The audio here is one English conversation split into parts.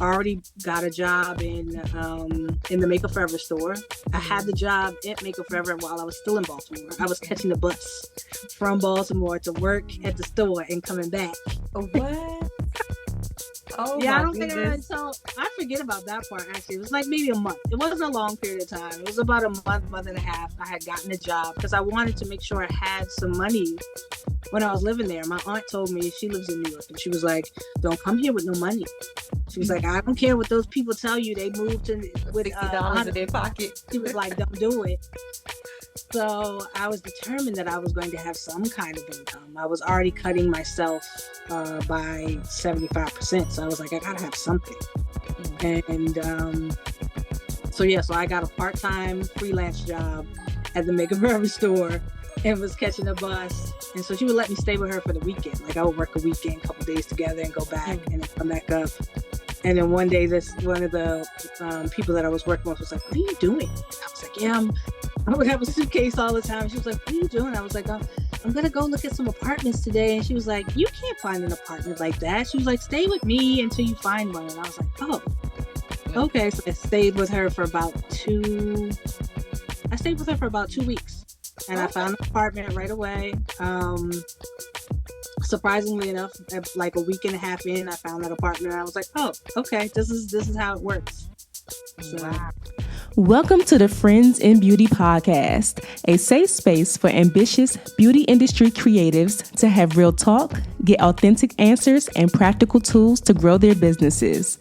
already got a job in the Makeup Forever store. I had the job at Makeup Forever while I was still in Baltimore. I was catching the bus from Baltimore to work at the store and coming back. What? Oh Yeah, I my don't think goodness. I forget about that part actually. It was like maybe a month. It wasn't a long period of time. It was about a month and a half. I had gotten a job because I wanted to make sure I had some money when I was living there. My aunt told me, she lives in New York, and she was like, "Don't come here with no money." She was like, "I don't care what those people tell you. They moved to with $60 in their pocket. She was like, "Don't do it." So I was determined that I was going to have some kind of income. I was already cutting myself by 75%. So I was like, I gotta have something. And so I got a part-time freelance job at the Makeup Forever store and was catching a bus. And so she would let me stay with her for the weekend. Like I would work a weekend, a couple days together and go back and then come back up. And then one day, one of the people that I was working with was like, "What are you doing?" I was like, "Yeah, I would have a suitcase all the time." She was like, "What are you doing?" I was like, "I'm gonna go look at some apartments today." And she was like, "You can't find an apartment like that." She was like, "Stay with me until you find one." And I was like, "Oh, okay." So I stayed with her for about 2 weeks, and I found an apartment right away. Surprisingly enough, like a week and a half in, I found that apartment. And I was like, "Oh, okay, this is how it works." So. Wow. Welcome to the Friends in Beauty podcast, a safe space for ambitious beauty industry creatives to have real talk, get authentic answers, and practical tools to grow their businesses.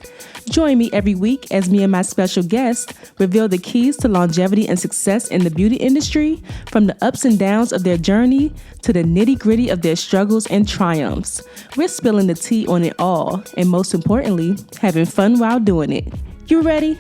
Join me every week as me and my special guest reveal the keys to longevity and success in the beauty industry, from the ups and downs of their journey to the nitty-gritty of their struggles and triumphs. We're spilling the tea on it all, and most importantly, having fun while doing it. You ready?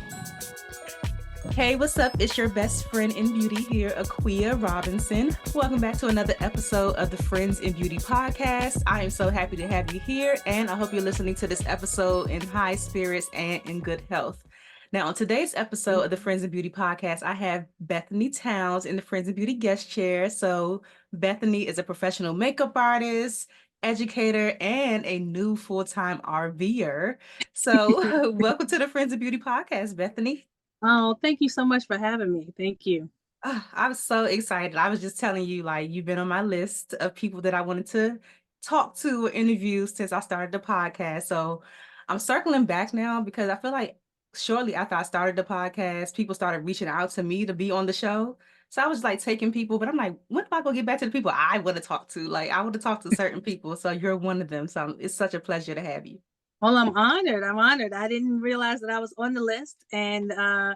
Hey, what's up? It's your best friend in beauty here, Aquia Robinson. Welcome back to another episode of the Friends in Beauty podcast. I am so happy to have you here, and I hope you're listening to this episode in high spirits and in good health. Now, on today's episode of the Friends in Beauty podcast, I have Bethany Townes in the Friends in Beauty guest chair. So Bethany is a professional makeup artist, educator, and a new full-time RV'er. So welcome to the Friends in Beauty podcast, Bethany. Oh, thank you so much for having me. Thank you. I'm so excited. I was just telling you, like, you've been on my list of people that I wanted to talk to or interview since I started the podcast. So I'm circling back now because I feel like shortly after I started the podcast, people started reaching out to me to be on the show. So I was like taking people, but I'm like, when am I going to get back to the people I want to talk to? Like, I want to talk to certain people. So you're one of them. So it's such a pleasure to have you. Well, I'm honored. I didn't realize that I was on the list, and I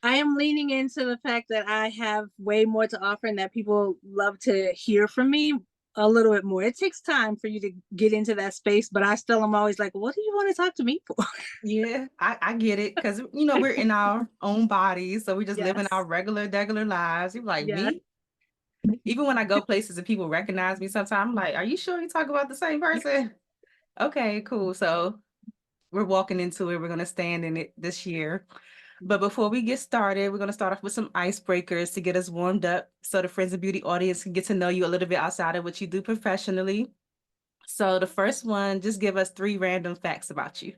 am leaning into the fact that I have way more to offer and that people love to hear from me a little bit more. It takes time for you to get into that space, but I still am always like, what do you want to talk to me for? Yeah, I get it. Because, we're in our own bodies. So we just living our regular lives. You're like, Yes. me? Even when I go places and people recognize me sometimes, I'm like, are you sure you talk about the same person? Okay, cool. So we're walking into it. We're going to stand in it this year. But before we get started, we're going to start off with some icebreakers to get us warmed up so the Friends of Beauty audience can get to know you a little bit outside of what you do professionally. So the first one, just give us 3 random facts about you.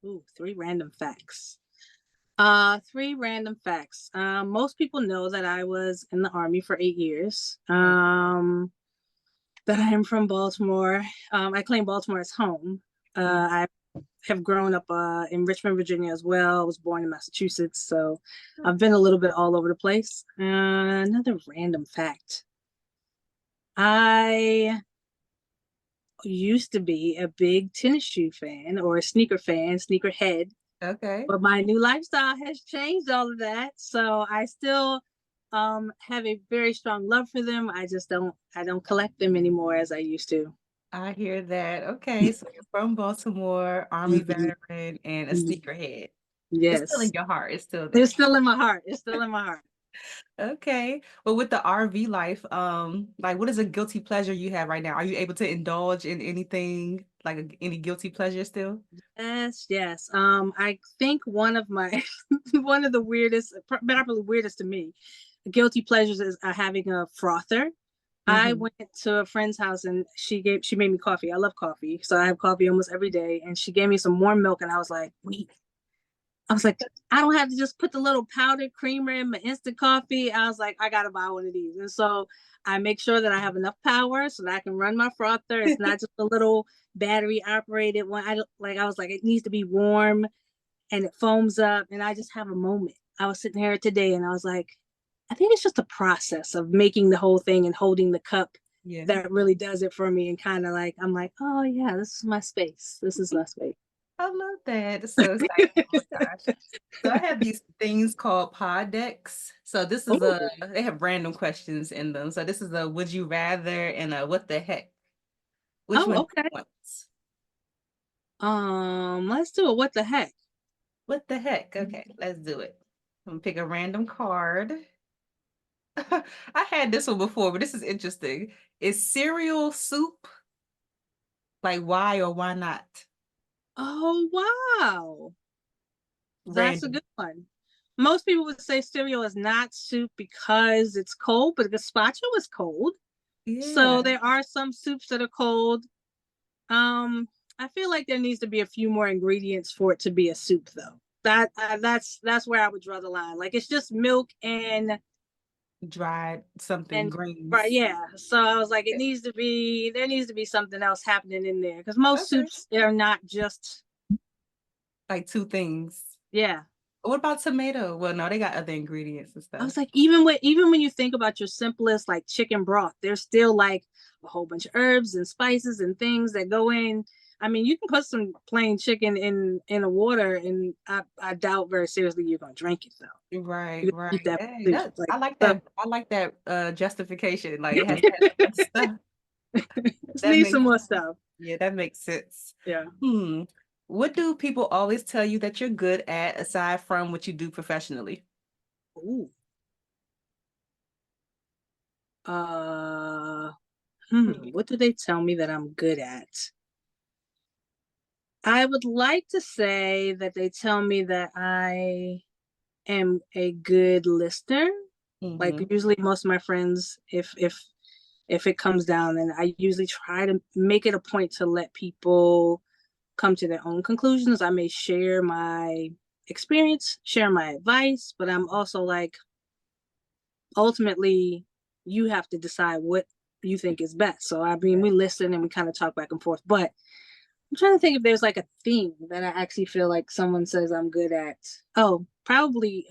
Ooh, 3 random facts. 3 random facts. Most people know that I was in the Army for 8 years. That I am from Baltimore. I claim Baltimore as home. I have grown up in Richmond, Virginia as well. I was born in Massachusetts, so I've been a little bit all over the place. Another random fact. I used to be a big tennis shoe fan or a sneaker fan, sneakerhead. Okay. But my new lifestyle has changed all of that. So I still have a very strong love for them. I don't collect them anymore as I used to. I hear that. Okay, so you're from Baltimore, Army veteran, and a sneakerhead. It's still in Yes. your heart. It's still there. It's still in my heart. It's still in my heart. Okay. Well, with the RV life, like what is a guilty pleasure you have right now? Are you able to indulge in anything, like any guilty pleasure still? Yes. I think one of my one of the weirdest, but probably weirdest to me, guilty pleasures is having a frother. I went to a friend's house and she made me coffee. I love coffee. So I have coffee almost every day. And she gave me some warm milk and I was like, wait. I was like, I don't have to just put the little powdered creamer in my instant coffee. I was like, I gotta buy one of these. And so I make sure that I have enough power so that I can run my frother. It's not just a little battery operated one. I was like, it needs to be warm and it foams up. And I just have a moment. I was sitting here today and I was like, I think it's just a process of making the whole thing and holding the cup that really does it for me. And kind of like, I'm like, oh yeah, this is my space. This is my space. I love that. It's so exciting. Oh my gosh. So I have these things called pod decks. So this is they have random questions in them. So this is a would you rather and a what the heck. Which one okay. Let's do it. What the heck? What the heck? Okay, let's do it. I'm gonna pick a random card. I had this one before, but this is interesting. Is cereal soup? Like why or why not? Oh wow. That's a Random. good one. Most people would say cereal is not soup because it's cold, but gazpacho is cold. Yeah. So there are some soups that are cold. I feel like there needs to be a few more ingredients for it to be a soup, though. That's where I would draw the line. Like it's just milk and Dried something greens. right, yeah. So I was like, there needs to be something else happening in there because most soups are not just like two things. Yeah. What about tomato? Well, no, they got other ingredients and stuff. I was like, even when you think about your simplest like chicken broth, there's still like a whole bunch of herbs and spices and things that go in. I mean, you can put some plain chicken in a water, and I doubt very seriously you're gonna drink it though. Right. Hey, like, I like that. I like that justification. Like it has to have stuff. That needs some more stuff. Yeah, that makes sense. Yeah. What do people always tell you that you're good at aside from what you do professionally? Ooh. What do they tell me that I'm good at? I would like to say that they tell me that I am a good listener. Like usually most of my friends, if it comes down, and I usually try to make it a point to let people come to their own conclusions. I may share my experience, share my advice, but I'm also like, ultimately, you have to decide what you think is best. So I mean, we listen and we kind of talk back and forth, but I'm trying to think if there's like a thing that I actually feel like someone says I'm good at. Oh, probably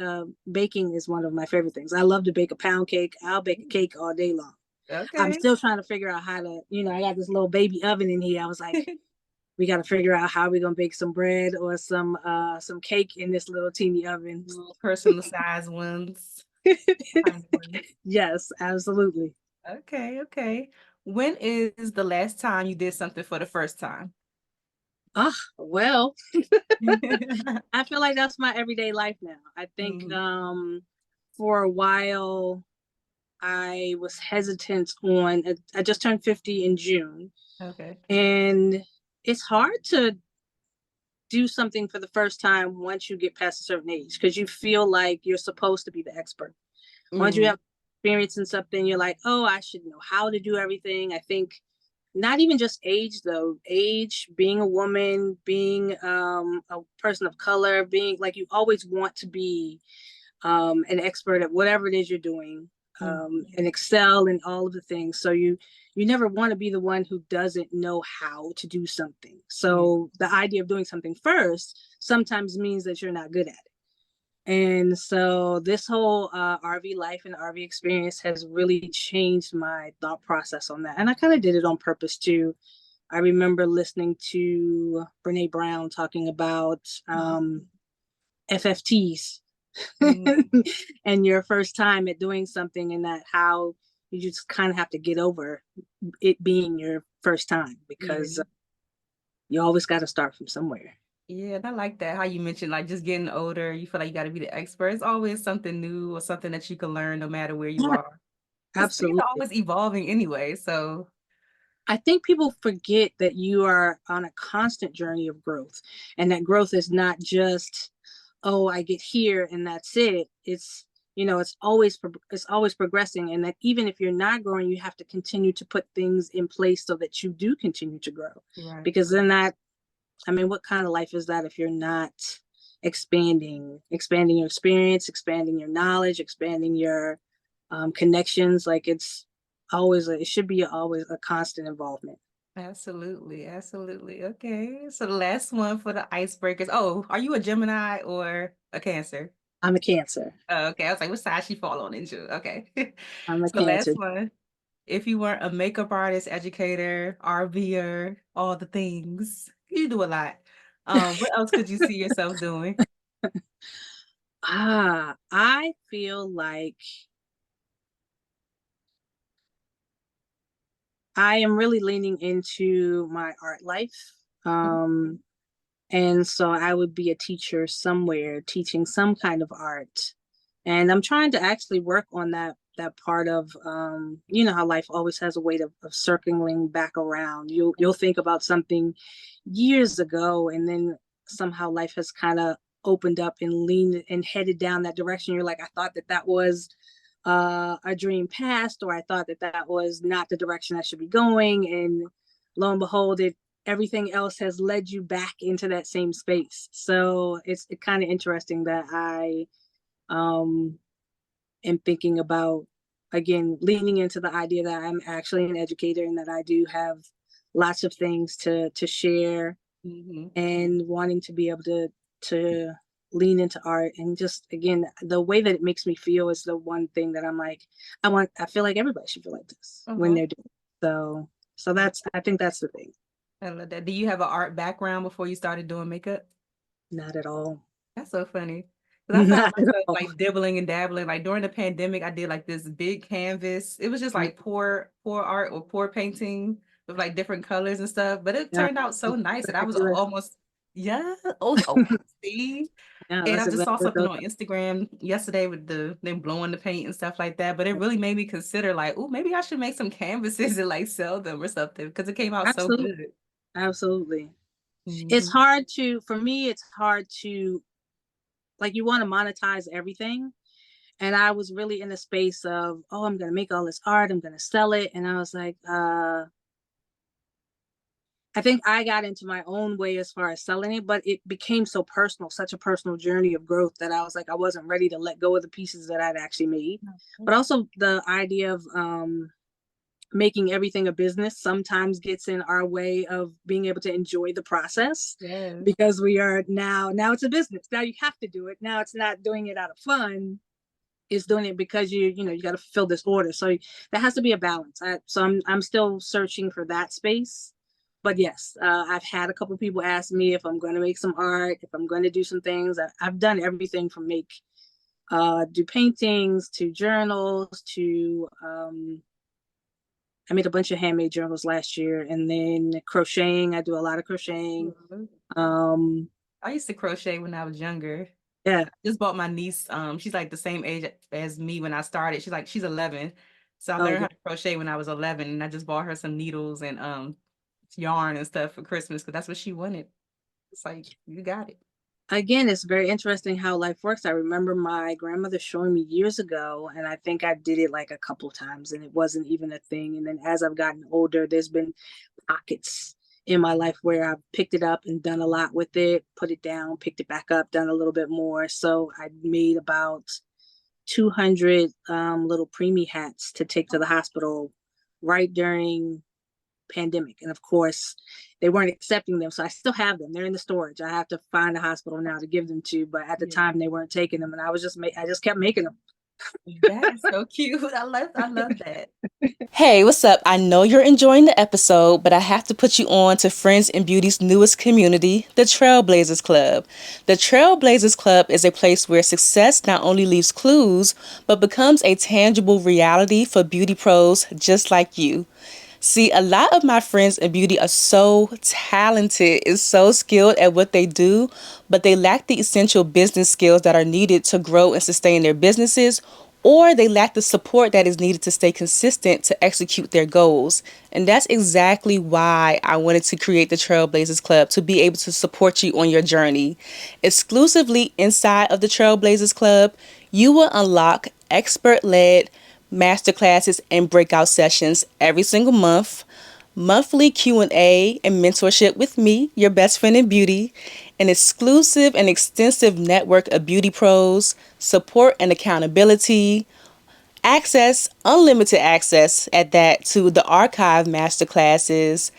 baking is one of my favorite things. I love to bake a pound cake. I'll bake a cake all day long. Okay. I'm still trying to figure out how to, I got this little baby oven in here. I was like, we got to figure out how we're going to bake some bread or some cake in this little teeny oven. Little personal size ones. Yes, absolutely. Okay. When is the last time you did something for the first time? Well, I feel like that's my everyday life now. I think for a while I was hesitant on, I just turned 50 in June. Okay. And it's hard to do something for the first time once you get past a certain age because you feel like you're supposed to be the expert. Once you have experience in something, you're like, oh, I should know how to do everything. I think not even just age though, being a woman, being a person of color, being like, you always want to be an expert at whatever it is you're doing, and excel in all of the things. So you never want to be the one who doesn't know how to do something. So the idea of doing something first sometimes means that you're not good at it. And so this whole RV life and RV experience has really changed my thought process on that. And I kind of did it on purpose too. I remember listening to Brene Brown talking about FFTs and your first time at doing something, and that how you just kind of have to get over it being your first time because you always got to start from somewhere. Yeah, and I like that. How you mentioned like just getting older, you feel like you got to be the expert. It's always something new or something that you can learn no matter where you are. Absolutely. Things are always evolving anyway. So I think people forget that you are on a constant journey of growth, and that growth is not just, oh, I get here and that's it. It's, it's always progressing, and that even if you're not growing, you have to continue to put things in place so that you do continue to grow. Right. Because then what kind of life is that if you're not expanding your experience, expanding your knowledge, expanding your connections? Like it should be always a constant involvement. Absolutely. Absolutely. Okay. So the last one for the icebreakers. Oh, are you a Gemini or a Cancer? I'm a Cancer. Oh, okay. I was like, what side she fall on into? Okay. I'm a So last Cancer. one. If you weren't a makeup artist, educator, RV'er, all the things, you do a lot. What else could you see yourself doing? I feel like I am really leaning into my art life. And so I would be a teacher somewhere, teaching some kind of art. And I'm trying to actually work on that part of how life always has a way of circling back around. You'll think about something years ago, and then somehow life has kind of opened up and leaned and headed down that direction. You're like, I thought that was a dream past, or I thought that was not the direction I should be going, and lo and behold, everything else has led you back into that same space. So it's kind of interesting that I am thinking about, again, leaning into the idea that I'm actually an educator and that I do have lots of things to share, and wanting to be able to lean into art. And just, again, the way that it makes me feel is the one thing that I'm like, I feel like everybody should feel like this when they're doing it. So I think that's the thing. I love that. Do you have an art background before you started doing makeup? Not at all. That's so funny. Because I found Not at myself all. like dibbling and dabbling. Like during the pandemic, I did like this big canvas. It was just like pour art or pour painting with like different colors and stuff. But it Yeah, turned out so nice that I was exactly what- almost, yeah. Oh, see? yeah, And that's I just saw exactly what something those on Instagram yesterday with them blowing the paint and stuff like that. But it really made me consider like, oh, maybe I should make some canvases and like sell them or something because it came out so Absolutely. good. Absolutely. It's Mhm. hard for me, it's hard to, like, you want to monetize everything. And I was really in a space of, oh, I'm going to make all this art, I'm going to sell it. And I was like, I think I got into my own way as far as selling it, but it became so personal, such a personal journey of growth, that I was like, I wasn't ready to let go of the pieces that I'd actually made. But also the idea of making everything a business sometimes gets in our way of being able to enjoy the process, Yes. because we are now it's a business. Now you have to do it. Now it's not doing it out of fun. It's doing it because you got to fulfill this order. So there has to be a balance. I'm still searching for that space. But yes, I've had a couple of people ask me if I'm going to make some art, if I'm going to do some things. I've done everything from do paintings to journals to I made a bunch of handmade journals last year, and then crocheting. I do a lot of crocheting. Um, I used to crochet when I was younger. yeah. Just bought my niece. She's like the same age as me when I started. She's 11. So I Oh, learned how good. to crochet when I was 11, and I just bought her some needles and yarn and stuff for Christmas because that's what she wanted. It's like you got it. Again, it's very interesting how life works. I remember my grandmother showing me years ago, and I think I did it like a couple times, and it wasn't even a thing. And then as I've gotten older, there's been pockets in my life where I've picked it up and done a lot with it, put it down, picked it back up, done a little bit more. So I made about 200 little preemie hats to take to the hospital right during pandemic. And of course, they weren't accepting them. So I still have them. They're in the storage. I have to find a hospital now to give them to, but at the time they weren't taking them. And I just kept making them. That is so cute. I love that. Hey, what's up? I know you're enjoying the episode, but I have to put you on to Friends in Beauty's newest community, the Trailblazers Club. The Trailblazers Club is a place where success not only leaves clues, but becomes a tangible reality for beauty pros just like you. See, a lot of my friends in beauty are so talented and so skilled at what they do, but they lack the essential business skills that are needed to grow and sustain their businesses or they lack the support that is needed to stay consistent to execute their goals. And that's exactly why I wanted to create the Trailblazers Club, to be able to support you on your journey. Exclusively inside of the Trailblazers Club, you will unlock expert-led masterclasses and breakout sessions every single month, monthly Q&A and mentorship with me, your best friend in beauty, an exclusive and extensive network of beauty pros, support and accountability, unlimited access at that to the archive masterclasses,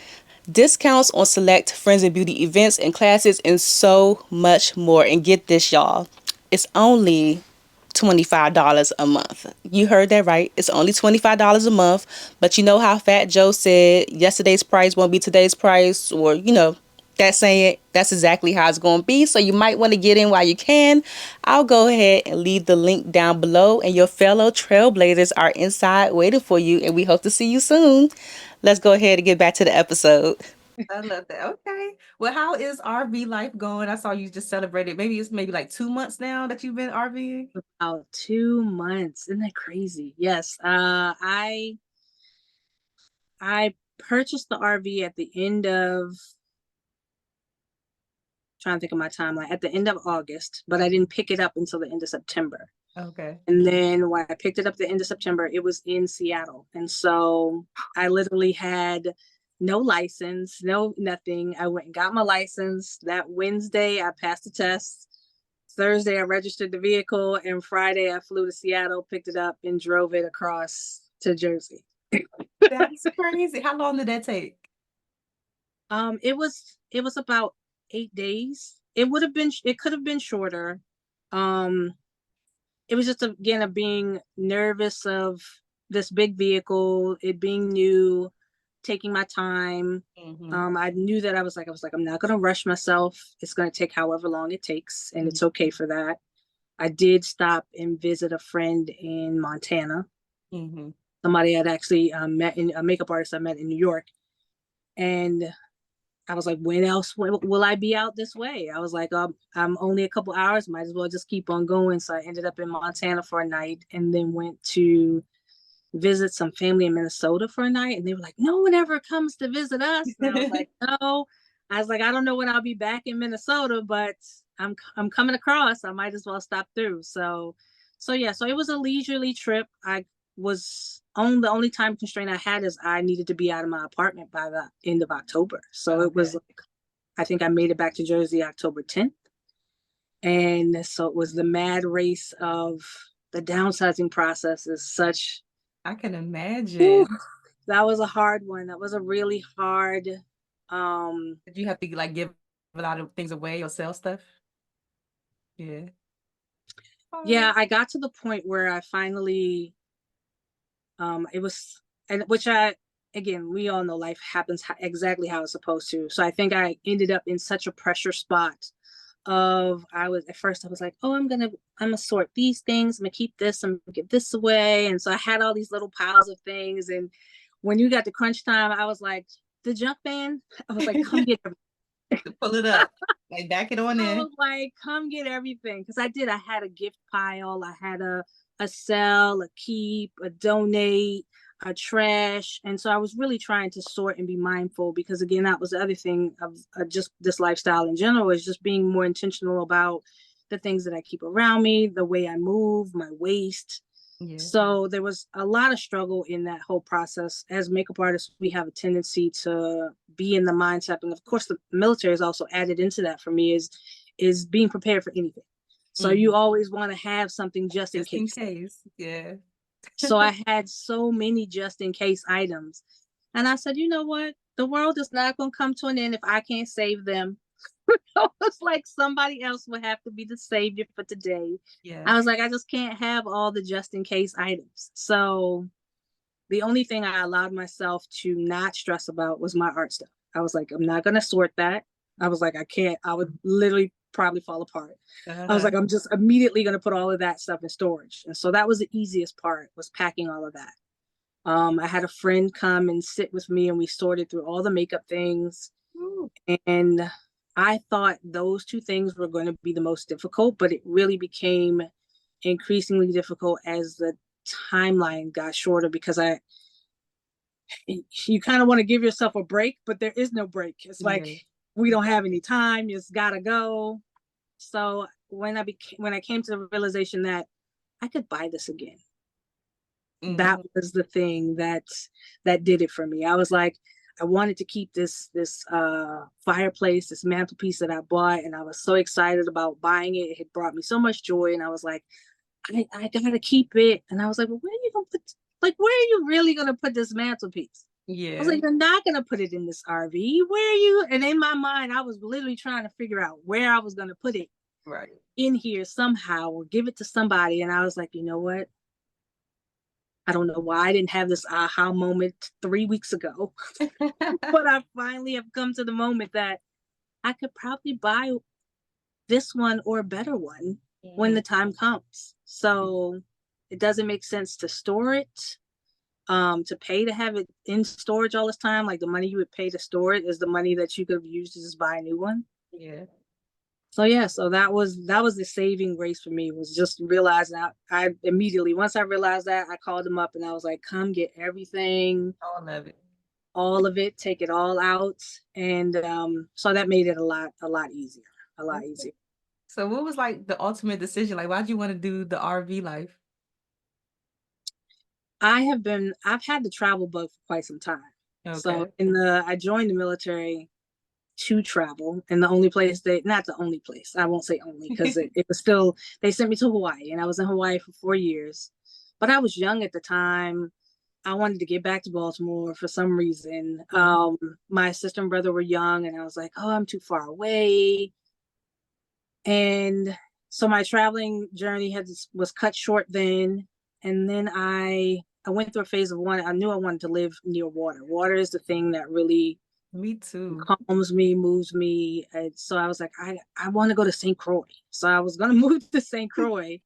discounts on select Friends in Beauty events and classes, and so much more. And get this, y'all, it's only $25 a month. You heard that right. It's only $25 a month. But you know how Fat Joe said yesterday's price won't be today's price, or that saying, that's exactly how it's going to be. So you might want to get in while you can. I'll go ahead and leave the link down below, and your fellow trailblazers are inside waiting for you, and we hope to see you soon. Let's go ahead and get back to the episode. I love that. Okay. Well, how is RV life going? I saw you just celebrated. Maybe it's like 2 months now that you've been RVing. About 2 months. Isn't that crazy? Yes. I purchased the RV at the end of, trying to think of my timeline, at the end of August, but I didn't pick it up until the end of September. Okay. And then when I picked it up at the end of September, it was in Seattle. And so I literally had no license, no nothing. I went and got my license. That Wednesday, I passed the test. Thursday, I registered the vehicle. And Friday, I flew to Seattle, picked it up, and drove it across to Jersey. That's crazy. How long did that take? It was about 8 days. It could have been shorter. It was just again of being nervous of this big vehicle, it being new, taking my time. I knew that I was like, I'm not gonna rush myself. It's gonna take however long it takes, and it's okay for that. I did stop and visit a friend in Montana. Somebody I'd actually met, in a makeup artist I met in New York, and I was like, when else will I be out this way? I was like, I'm only a couple hours, might as well just keep on going. So I ended up in Montana for a night, and then went to visit some family in Minnesota for a night. And they were like, no one ever comes to visit us. And I was like, no. I was like, I don't know when I'll be back in Minnesota, but I'm coming across. I might as well stop through. So yeah, so it was a leisurely trip. I was the only time constraint I had is I needed to be out of my apartment by the end of October. So It was like, I think I made it back to Jersey October 10th. And so it was the mad race of the downsizing process is such. I can imagine. Whew, that was a hard one. That was a really hard. Did you have to like give a lot of things away or sell stuff? Yeah. Yeah, I got to the point where I finally, it was, and which again, we all know life happens exactly how it's supposed to. So I think I ended up in such a pressure spot at first I was like, oh, I'm gonna sort these things, I'm gonna keep this, I'm gonna give this away. And so I had all these little piles of things. And when you got to crunch time, I was like, the junk man, I was like, come get everything. Pull it up, like back it on in. I was like, come get everything. Because I had a gift pile, I had a sell, a keep, a donate, a trash. And so I was really trying to sort and be mindful, because again, that was the other thing of just this lifestyle in general, is just being more intentional about the things that I keep around me, the way I move, my waste. Yeah. So there was a lot of struggle in that whole process. As makeup artists, we have a tendency to be in the mindset, and of course the military is also added into that for me, is being prepared for anything. So you always want to have something just in case. Yeah. So I had so many just in case items. And I said, you know what? The world is not going to come to an end if I can't save them. It's like somebody else would have to be the savior for today. Yeah. I was like, I just can't have all the just in case items. So the only thing I allowed myself to not stress about was my art stuff. I was like, I'm not going to sort that. I was like, I can't. I would literally probably fall apart. I was like, I'm just immediately going to put all of that stuff in storage. And so that was the easiest part, was packing all of that. I had a friend come and sit with me, and we sorted through all the makeup things. Ooh. And I thought those two things were going to be the most difficult, but it really became increasingly difficult as the timeline got shorter, because you kind of want to give yourself a break, but there is no break. It's like, Yeah. we don't have any time. You just gotta go. So when I came to the realization that I could buy this again, that Mhm. was the thing that did it for me. I was like, I wanted to keep this fireplace, this mantelpiece that I bought, and I was so excited about buying it. It had brought me so much joy, and I was like, I gotta keep it. And I was like, well, where are you gonna put, like, where are you really gonna put this mantelpiece? I was Yeah. like, you're not gonna put it in this RV. Where are you? And in my mind, I was literally trying to figure out where I was gonna put it Right. in here somehow, or give it to somebody. And I was like, you know what? I don't know why I didn't have this aha moment 3 weeks ago, but I finally have come to the moment that I could probably buy this one or a better one when Mhm. the time comes. So it doesn't make sense to store it, to pay to have it in storage all this time. Like, the money you would pay to store it is the money that you could have used to just buy a new one. Yeah. So yeah, so that was the saving grace for me, was just realizing I immediately, once I realized that, I called them up and I was like, come get everything, All of it. all of it, take it all out. And so that made it a lot easier, a lot Okay. easier. So what was like the ultimate decision? Like, why'd you want to do the RV life? I've had the travel bug for quite some time. So Okay. I joined the military to travel, and the only place not the only place, I won't say only, because it was still, they sent me to Hawaii, and I was in Hawaii for 4 years. But I was young at the time. I wanted to get back to Baltimore for some reason. Mhm. My sister and brother were young, and I was like, oh, I'm too far away. And so my traveling journey was cut short then. And then I went through a phase of one. I knew I wanted to live near water. Water is the thing that really Me too. calms me, moves me. And so I was like, I want to go to St. Croix. So I was gonna move to St. Croix,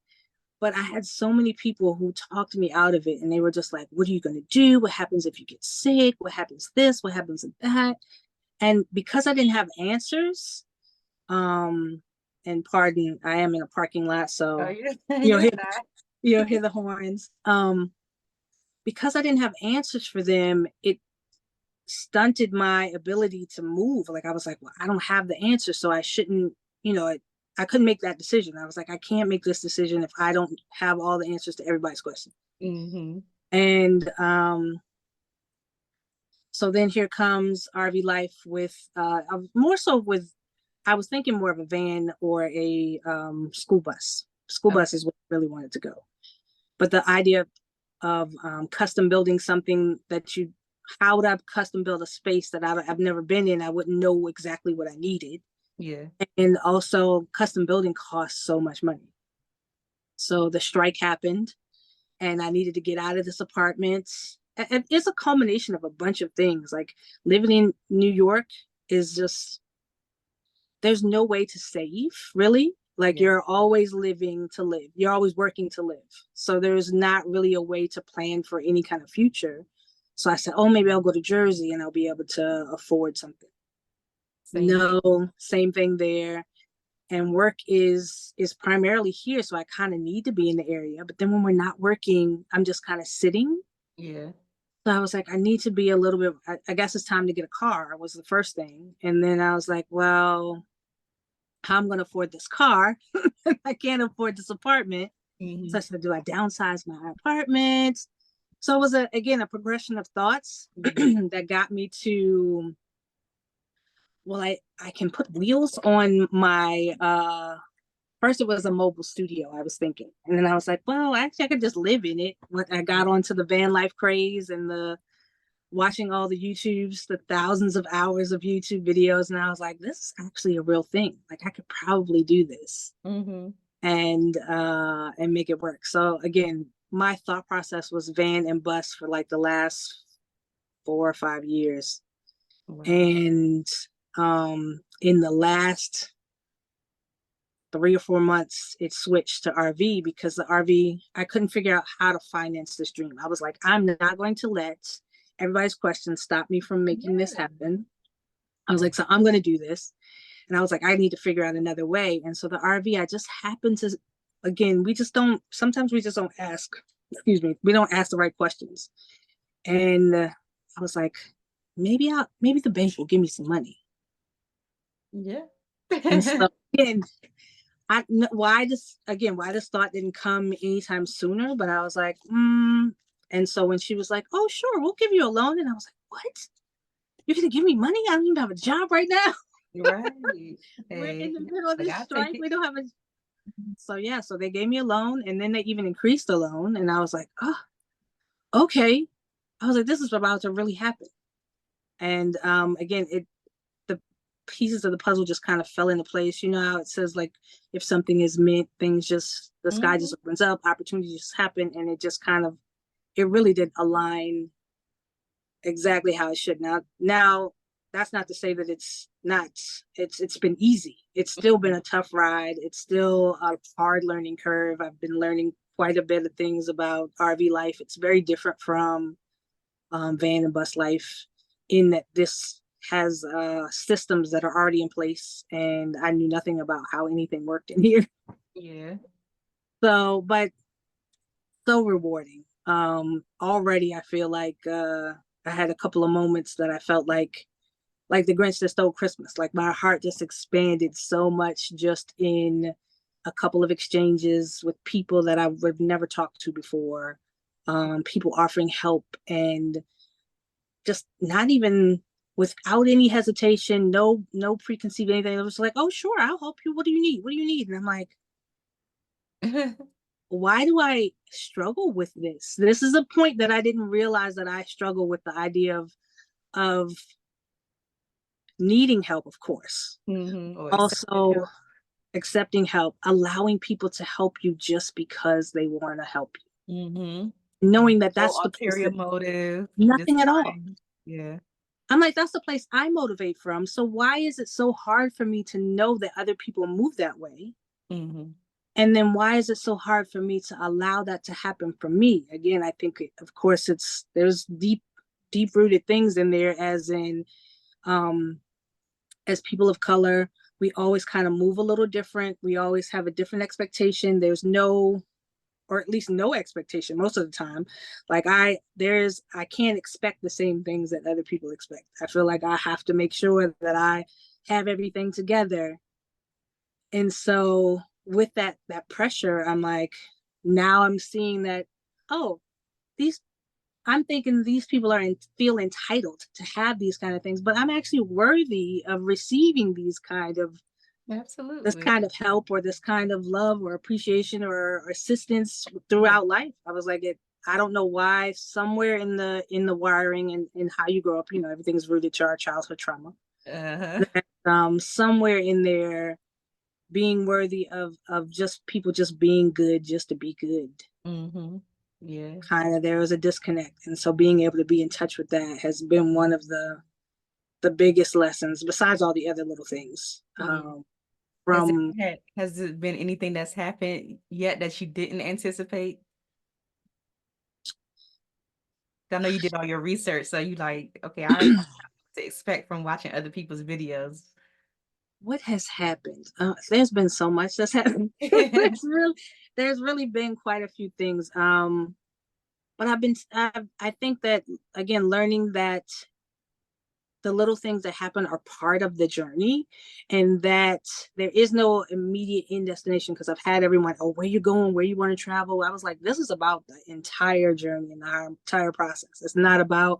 but I had so many people who talked me out of it, and they were just like, what are you gonna do? What happens if you get sick? What happens this? What happens with that? And because I didn't have answers, um, and pardon, I am in a parking lot, Oh, so yeah. you'll You're hear not. you'll hear the horns. Because I didn't have answers for them, it stunted my ability to move. Like, I was like, well, I don't have the answer, so I shouldn't, I couldn't make that decision. I was like, I can't make this decision if I don't have all the answers to everybody's question. Mm-hmm. And so then here comes RV life with more so with, I was thinking more of a van or a school bus. School bus Okay. is what I really wanted to go. But the idea of custom building something how would I custom build a space that I've never been in? I wouldn't know exactly what I needed. Yeah. And also, custom building costs so much money. So the strike happened, and I needed to get out of this apartment. And it's a culmination of a bunch of things. Like, living in New York is just, there's no way to save, really. Like, Yeah. you're always living to live. You're always working to live. So there's not really a way to plan for any kind of future. So I said, oh, maybe I'll go to Jersey and I'll be able to afford something. Same thing. No, same thing there. And work is primarily here, so I kind of need to be in the area. But then when we're not working, I'm just kind of sitting. Yeah. So I was like, I need to be a little bit, I guess it's time to get a car, was the first thing. And then I was like, well, how I'm going to afford this car? I can't afford this apartment. So Mm-hmm. I said, do I downsize my apartment? So it was, again, a progression of thoughts Mm-hmm. that got me to, well, I can put wheels on my, first it was a mobile studio, I was thinking. And then I was like, well, actually I could just live in it. When I got onto the van life craze and the watching all the the thousands of hours of YouTube videos, and I was like, this is actually a real thing. Like, I could probably do this Mm-hmm. and make it work. So again, my thought process was van and bus for like the last 4 or 5 years. Wow. And in the last 3 or 4 months, it switched to RV, because the RV, I couldn't figure out how to finance this dream. I was like, I'm not going to let everybody's questions stop me from making this Yeah. happen. I was like, so I'm going to do this. And I was like, I need to figure out another way. And so the RV, I just happened to, again, sometimes we just don't ask, excuse me, we don't ask the right questions. And I was like, maybe the bank will give me some money. Yeah. And so again, why this thought didn't come anytime sooner, but I was like, And so when she was like, oh, sure, we'll give you a loan. And I was like, what? You're going to give me money? I don't even have a job right now. Right. We're Hey, in the middle of like this I'll take strike. it. We don't have a. So yeah, so they gave me a loan, and then they even increased the loan. And I was like, oh, okay. I was like, this is about to really happen. And again, the pieces of the puzzle just kind of fell into place. You know how it says, like, if something is meant, the sky just opens up, opportunities just happen, and it really did align exactly how it should. Now that's not to say that it's been easy. It's still been a tough ride. It's still a hard learning curve. I've been learning quite a bit of things about RV life. It's very different from van and bus life, in that this has systems that are already in place, and I knew nothing about how anything worked in here. Yeah. So, but so rewarding. Already I feel like I had a couple of moments that I felt like the Grinch that stole Christmas. Like my heart just expanded so much just in a couple of exchanges with people that I would never talked to before. People offering help, and just not even without any hesitation, no preconceived anything. It was like, oh sure, I'll help you. What do you need? What do you need? And I'm like, why do I struggle with this? This is a point that I didn't realize that I struggle with, the idea of needing help, of course. Or Also help. accepting help, allowing people to help you just because they want to help you. Knowing that No that's the place ulterior that motive. Just nothing at all. trying. Yeah. I'm like, that's the place I motivate from. So why is it so hard for me to know that other people move that way? And then why is it so hard for me to allow that to happen for me? Again, I think, of course, there's deep rooted things in there, as in, as people of color, we always kind of move a little different. We always have a different expectation. There's no, or at least no expectation most of the time. Like I can't expect the same things that other people expect. I feel like I have to make sure that I have everything together. And so with that pressure, I'm like, now I'm seeing that, oh, I'm thinking these people feel entitled to have these kind of things, but I'm actually worthy of receiving this Absolutely. kind of help, or this kind of love or appreciation or assistance throughout life. I was like, I don't know why, somewhere in the wiring and in how you grow up, everything's rooted to our childhood trauma. Somewhere in there, being worthy of just people just being good just to be good. Yeah. Kind of, there was a disconnect. And so being able to be in touch with that has been one of the biggest lessons, besides all the other little things. Has it been anything that's happened yet that you didn't anticipate? I know you did all your research, so you like, okay, I already know what to expect from watching other people's videos. What has happened? There's been so much that's happened. there's really been quite a few things. But I think that, again, learning that the little things that happen are part of the journey, and that there is no immediate end destination. Because I've had everyone, oh, where you going, where you want to travel. I was like, this is about the entire journey and our entire process. It's not about,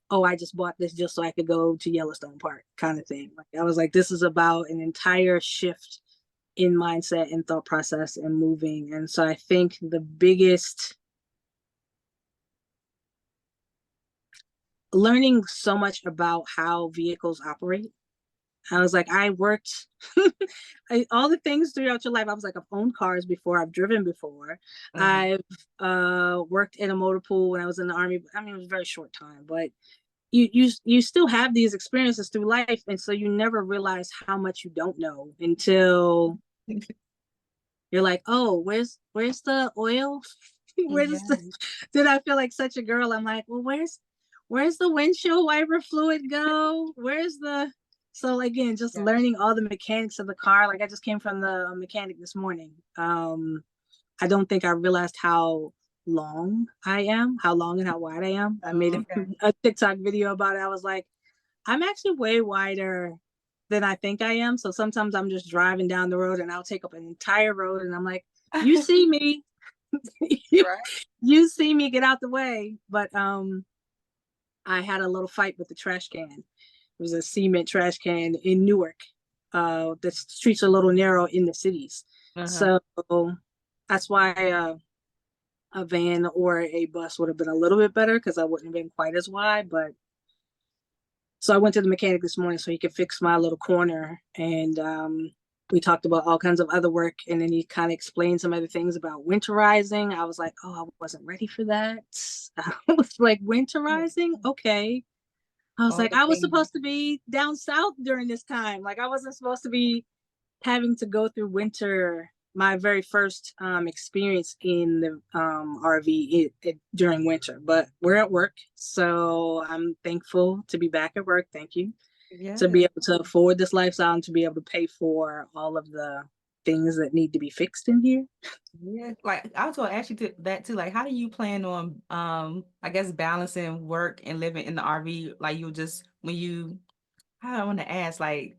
oh, I just bought this just so I could go to Yellowstone Park kind of thing. Like, I was like, this is about an entire shift in mindset and thought process and moving. And so I think the biggest, learning so much about how vehicles operate. I was like, I worked all the things throughout your life. I was like, I've owned cars before, I've driven before. I've worked in a motor pool when I was in the Army. I mean, it was a very short time, but you still have these experiences through life, and so you never realize how much you don't know until you're like, oh, where's the oil? Did I feel like such a girl? I'm like, well, where's the windshield wiper fluid go? So again, just learning all the mechanics of the car. Like, I just came from the mechanic this morning. I don't think I realized how long and how wide I am. I made Okay. a TikTok video about it. I was like, I'm actually way wider than I think I am. So sometimes I'm just driving down the road and I'll take up an entire road and I'm like, you see me, Right. you see me, get out the way. But I had a little fight with the trash can. It was a cement trash can in Newark. The streets are a little narrow in the cities. Uh-huh. So that's why a van or a bus would have been a little bit better because I wouldn't have been quite as wide. But so I went to the mechanic this morning so he could fix my little corner, and we talked about all kinds of other work, and then he kind of explained some other things about winterizing. I was like, oh, I wasn't ready for that. I was like, winterizing? Okay. I was All like, the I was things. supposed to be down south during this time. Like I wasn't supposed to be having to go through winter. My very first experience in the RV during winter, but we're at work, so I'm thankful to be back at work. Thank you Yeah. to be able to afford this lifestyle and to be able to pay for all of the things that need to be fixed in here. Yeah. Like I was gonna ask you that too. Like, how do you plan on I guess balancing work and living in the RV? Like you just when you I want to ask, like,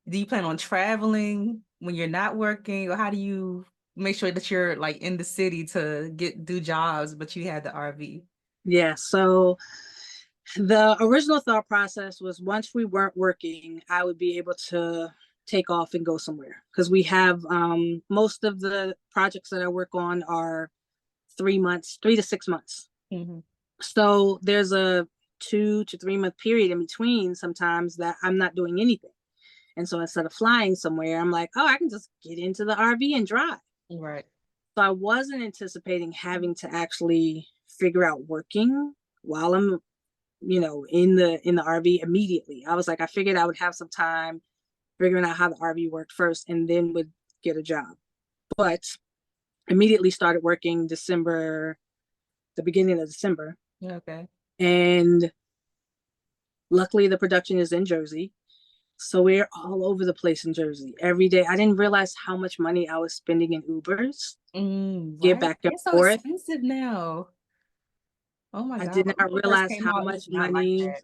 do you plan on traveling when you're not working, or how do you make sure that you're like in the city to do jobs, but you had the RV? Yeah, so the original thought process was once we weren't working, I would be able to take off and go somewhere because we have most of the projects that I work on are 3 months, 3 to 6 months. Mm-hmm. So there's a 2 to 3 month period in between sometimes that I'm not doing anything. And so instead of flying somewhere, I'm like, oh, I can just get into the RV and drive. Right. So I wasn't anticipating having to actually figure out working while I'm, in the RV immediately. I was like, I figured I would have some time figuring out how the RV worked first and then would get a job. But immediately started working the beginning of December. Okay. And luckily the production is in Jersey. So we're all over the place in Jersey every day. I didn't realize how much money I was spending in Ubers, get Right. back and It's so forth. expensive now. Oh my I God. did When not Uber first realize came how out, it much was not like money. that.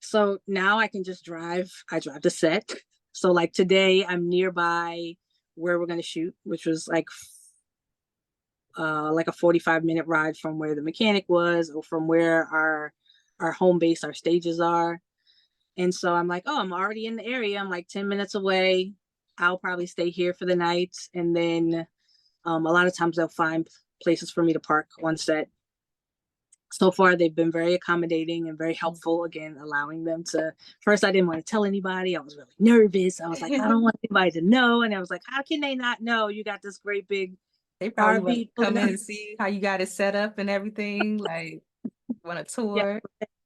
So now I can just drive. I drive the set. So like today I'm nearby where we're going to shoot, which was like a 45-minute ride from where the mechanic was or from where our home base, our stages are. And so I'm like, oh, I'm already in the area. I'm like 10 minutes away. I'll probably stay here for the night. And then a lot of times they'll find places for me to park on set. So far, they've been very accommodating and very helpful. Again, allowing them to. First, I didn't want to tell anybody. I was really nervous. I was like, I don't want anybody to know. And I was like, how can they not know you got this great big They probably want to RV come pulling in up? and see how you got it set up and everything. Like, want a Yeah, tour.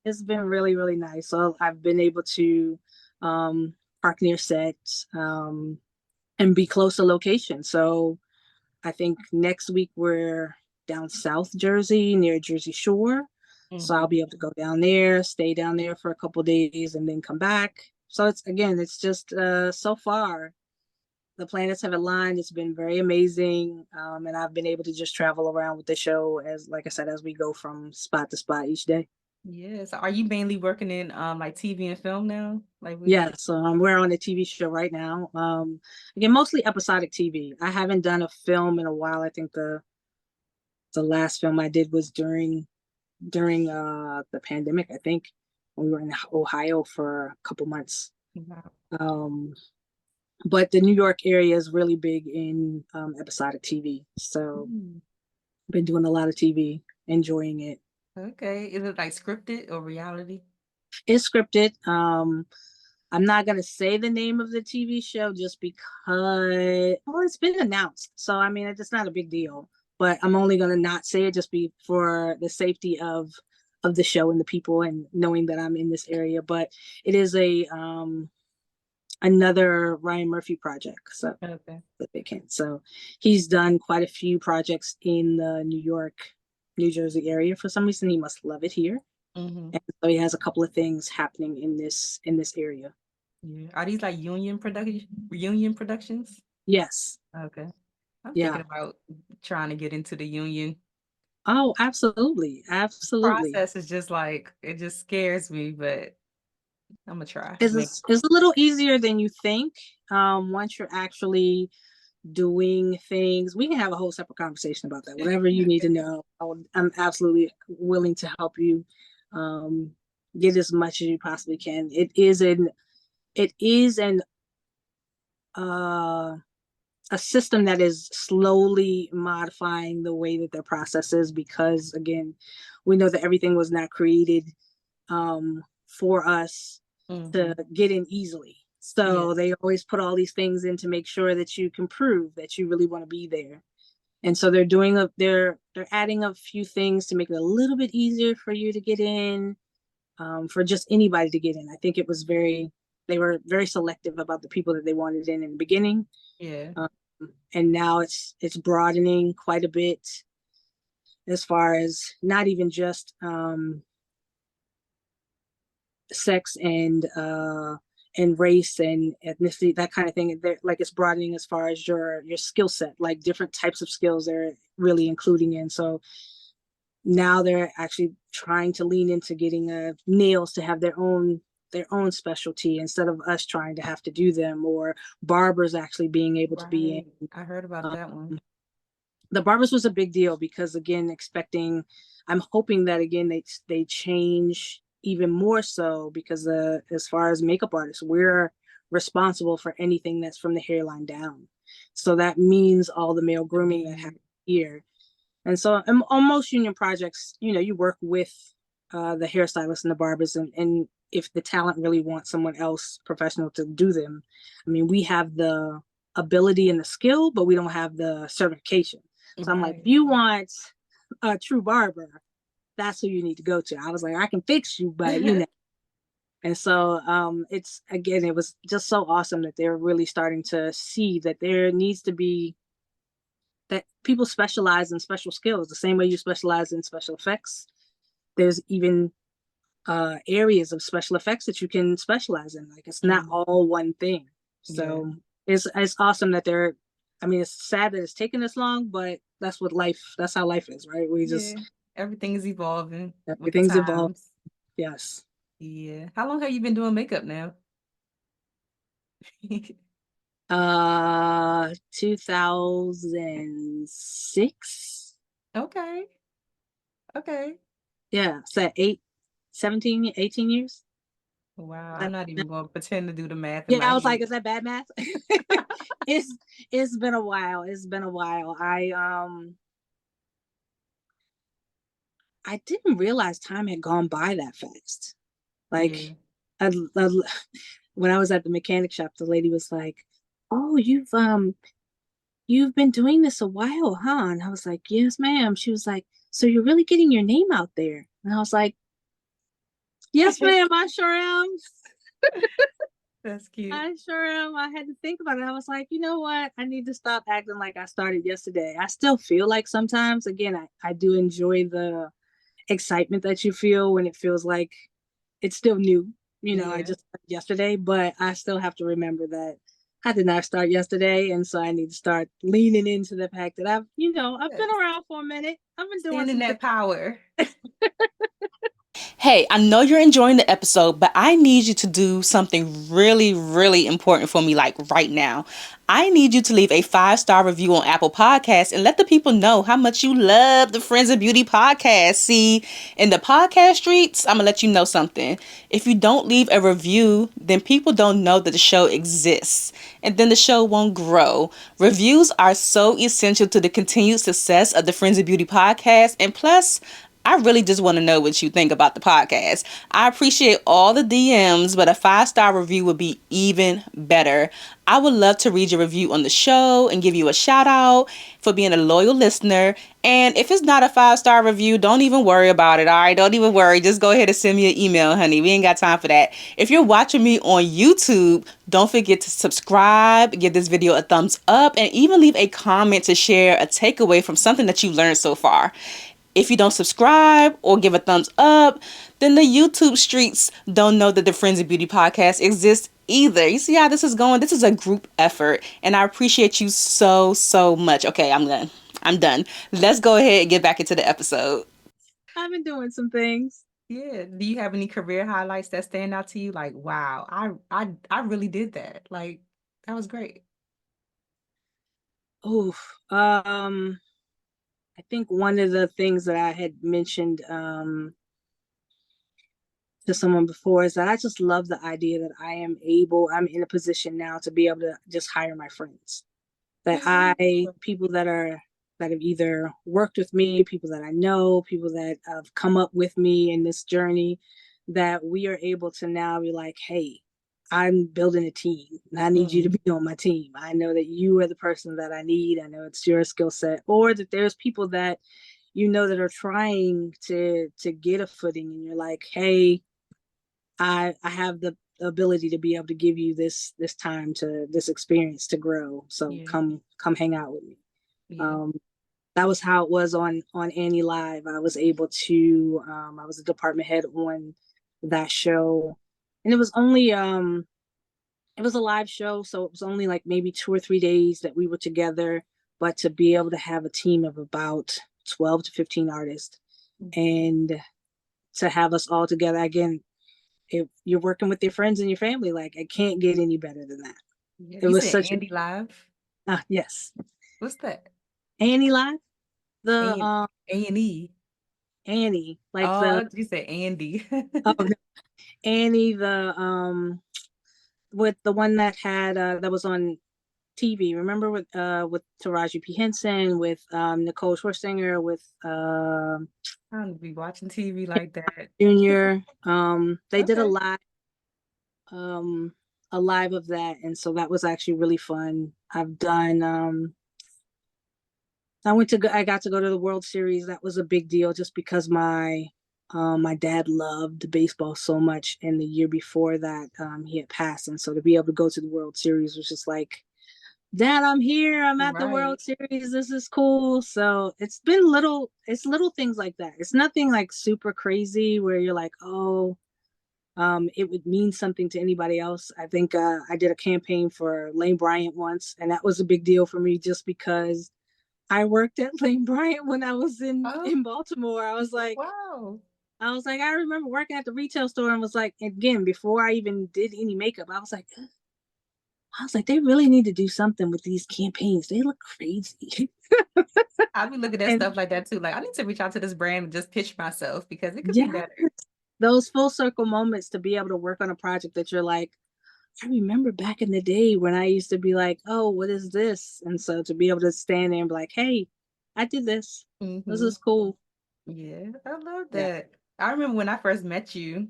it's been really, really nice. So I've been able to park near sets and be close to location. So I think next week we're down South Jersey near Jersey Shore. So I'll Mm-hmm. be able to go down there, stay down there for a couple days and then come back. So it's just so far the planets have aligned. It's been very amazing. And I've been able to just travel around with the show like I said, as we go from spot to spot each day. Yes. Are you mainly working in like TV and film now? Like we Yeah, so we're on a TV show right now. Again, mostly episodic TV. I haven't done a film in a while. I think the last film I did was during the pandemic, I think, when we were in Ohio for a couple months. Wow. Um, but the New York area is really big in episodic TV. So Mm. I've been doing a lot of TV, enjoying it. Okay. Is it like scripted or reality? It's scripted. I'm not gonna say the name of the TV show just because it's been announced. So I mean it's not a big deal. But I'm only gonna not say it just be for the safety of the show and the people and knowing that I'm in this area. But it is a another Ryan Murphy project. So Okay. that they can. So he's done quite a few projects in the New York, New Jersey area. For some reason he must love it here. Mm-hmm. And so he has a couple of things happening in this area. Yeah. Are these like union productions? Yes. Okay. I'm Yeah. thinking about trying to get into the union. Oh, absolutely. Absolutely. Process is just like it just scares me, but I'm gonna try. Maybe. It's a little easier than you think. Once you're actually doing things, we can have a whole separate conversation about that. Whatever you need to know, I'm absolutely willing to help you get as much as you possibly can. It is an uh, a system that is slowly modifying the way that their process is, because again, we know that everything was not created for us to Hmm. get in easily. Yeah. So they always put all these things in to make sure that you can prove that you really want to be there. And so they're adding a few things to make it a little bit easier for you to get in, for just anybody to get in. I think they were very selective about the people that they wanted in the beginning, Yeah. um, and now it's broadening quite a bit, as far as not even just sex and race and ethnicity, that kind of thing. Like it's broadening as far as your skill set, like different types of skills they're really including in. So now they're actually trying to lean into getting nails to have their own specialty, instead of us trying to have to do them, or barbers actually being able to be Right. I heard about in. that one. The barbers was a big deal, because again, I'm hoping that again they change even more so, because as far as makeup artists, we're responsible for anything that's from the hairline down. So that means all the male The grooming that beard. happens here. And so on most union projects, you work with the hairstylists and the barbers, and if the talent really wants someone else professional to do them, I mean, we have the ability and the skill, but we don't have the certification. So I'm like, if Right. you want a true barber, that's who you need to go to. I was like, I can fix you, but And so it was just so awesome that they're really starting to see that there needs to be, that people specialize in special skills the same way you specialize in special effects. There's even areas of special effects that you can specialize in. Like it's not Mm, all one thing. yeah. So it's awesome that they're. I mean, it's sad that it's taken this long, but that's how life is, right? We just, Yeah. Everything is evolving with the everything's evolved. times. Yes. Yeah. How long have you been doing makeup now? 2006. Okay. Okay. Yeah. So 17, 18 years. Wow. I'm not even going to pretend to do the math in Yeah, my I was like, head. is that bad math? it's it's been a while. It's been a while. I didn't realize time had gone by that fast. Like, Yeah. I when I was at the mechanic shop, the lady was like, "Oh, you've been doing this a while, huh?" And I was like, "Yes, ma'am." She was like, "So you're really getting your name out there?" And I was like, "Yes, ma'am, I sure am. That's cute. I sure am." I had to think about it. I was like, you know what? I need to stop acting like I started yesterday. I still feel like sometimes, again, I do enjoy the excitement that you feel when it feels like it's still new. I Yeah. just started yesterday, but I still have to remember that I did not start yesterday. And so I need to start leaning into the fact that I've been Yes. around for a minute. I've been doing Stand in some that power. Hey, I know you're enjoying the episode, but I need you to do something really, really important for me, like right now. I need you to leave a 5-star review on Apple Podcasts and let the people know how much you love the Friends of Beauty podcast. See, in the podcast streets, I'm going to let you know something. If you don't leave a review, then people don't know that the show exists, and then the show won't grow. Reviews are so essential to the continued success of the Friends of Beauty podcast, and plus, I really just want to know what you think about the podcast. I appreciate all the DMs, but a 5-star review would be even better. I would love to read your review on the show and give you a shout out for being a loyal listener. And if it's not a 5-star review, don't even worry about it. All right, don't even worry. Just go ahead and send me an email, honey. We ain't got time for that. If you're watching me on YouTube, don't forget to subscribe, give this video a thumbs up, and even leave a comment to share a takeaway from something that you learned so far. If you don't subscribe or give a thumbs up, then the YouTube streets don't know that the Friends of Beauty podcast exists either. You see how this is going? This is a group effort, and I appreciate you so, so much. Okay, I'm done. I'm done. Let's go ahead and get back into the episode. I've been doing some things. Yeah. Do you have any career highlights that stand out to you? Like, wow, I really did that. Like, that was great. Oof. I think one of the things that I had mentioned to someone before is that I just love the idea that I'm in a position now to be able to just hire my friends. That people that have either worked with me, people that I know, people that have come up with me in this journey, that we are able to now be like, hey, I'm building a team and I need you to be on my team. I know that you are the person that I need. I know it's your skill set, or that there's people that that are trying to get a footing, and you're like, hey, I have the ability to be able to give you this time to this experience to grow. So Yeah. come hang out with me. Yeah. Um, that was how it was on Annie Live. I was able to I was a department head on that show, and it was a live show, so it was only like maybe 2 or 3 days that we were together, but to be able to have a team of about 12 to 15 artists and to have us all together again, if you're working with your friends and your family, like it can't get any better than that. Yeah. It You was said such a Andy Live? yes. What's that? Annie Live, the A&E. Annie, like the Oh, you said Andy. oh no, Annie, the with the one that had that was on TV. Remember with Taraji P Henson, with Nicole Scherzinger, with I don't be watching TV like that. Junior. They did Okay. um a live of that, and so that was actually really fun. I've done I got to go to the World Series. That was a big deal just because my dad loved baseball so much, and the year before that he had passed, and so to be able to go to the World Series was just like, Dad, I'm here. I'm at the Right. World Series. This is cool. So it's little things like that. It's nothing like super crazy where you're like, oh, it would mean something to anybody else. I think I did a campaign for Lane Bryant once, and that was a big deal for me just because I worked at Lane Bryant when I was Oh, in Baltimore. wow. I was like, I remember working at the retail store and was like, again, before I even did any makeup, I was like, they really need to do something with these campaigns. They look crazy. I'll be looking at And stuff like that too. Like, I need to reach out to this brand and just pitch myself because it could be yeah, better. those full circle moments to be able to work on a project that you're like, I remember back in the day when I used to be like, oh, what is this? And so to be able to stand there and be like, hey, I did this. This Hmm. is cool. Yeah, I love Yeah. that. I remember when I first met you.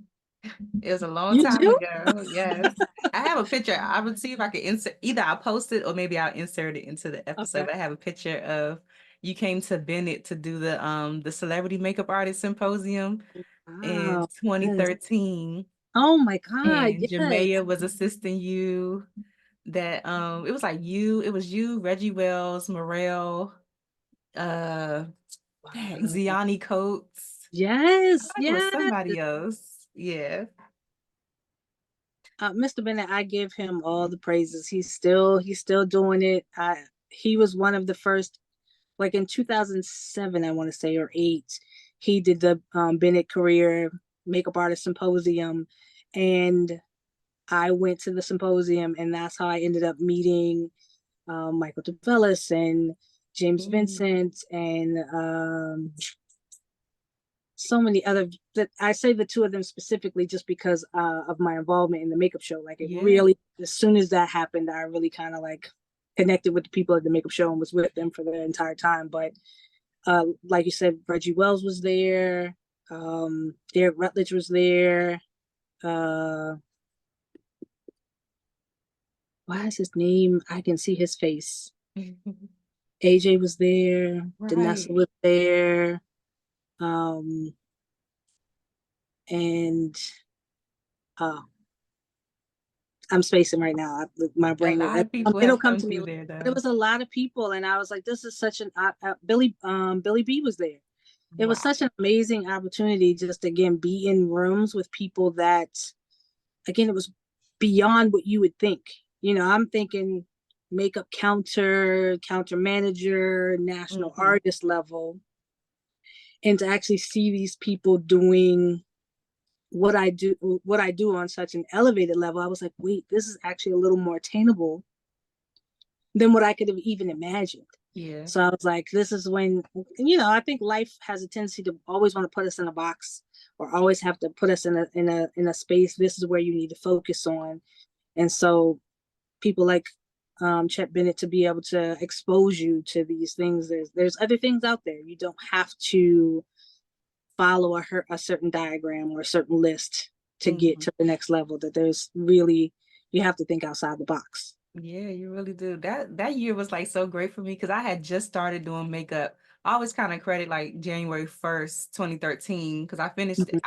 It was a long You time do? ago. Yes. I have a picture. I would see if I could insert either I'll post it or maybe I'll insert it into the episode. Okay. But I have a picture of you came to Bennett to do the celebrity makeup artist symposium in Wow. Yes. 2013. Oh my God. And Yes. Jamea was assisting you. That it was like it was you, Reggie Wells, Morel, uh dang, Wow. Ziani Coates. I Yes. think it was Yes. somebody else. Yeah. Mr. Bennett, I give him all the praises. He's still doing it. He was one of the first, like in 2007, I want to say, or eight. He did the Bennett Career Makeup Artist Symposium, and I went to the symposium, and that's how I ended up meeting Michael DeVellis and James Mm, Vincent and so many other that I say the two of them specifically just because of my involvement in the makeup show. Like it yeah. really, as soon as that happened, I really kind of like connected with the people at the makeup show and was with them for the entire time. But like you said, Reggie Wells was there, Derek Rutledge was there. Uh, why is his name? I can see his face. AJ was there. Danessa Right. was there. Um, and uh, I'm spacing right now. My A brain, lot of people it'll have come come to me through later. there But it though. was a lot of people, and I was like, "This is such an Billy B was there. It was Wow. such an amazing opportunity just to, again, be in rooms with people that, again, it was beyond what you would think. I'm thinking makeup counter manager, national artist level. And to actually see these people doing what I do on such an elevated level, I was like, wait, this is actually a little more attainable than what I could have even imagined. Yeah. So I was like, this is when, I think life has a tendency to always want to put us in a box, or always have to put us in a space. This is where you need to focus on. And so people like Chet Bennett to be able to expose you to these things. There's other things out there. You don't have to follow a certain diagram or a certain list to get to the next level. That there's really, you have to think outside the box. Yeah, you really do. That year was like so great for me because I had just started doing makeup. I always kind of credit like January 1st, 2013, because I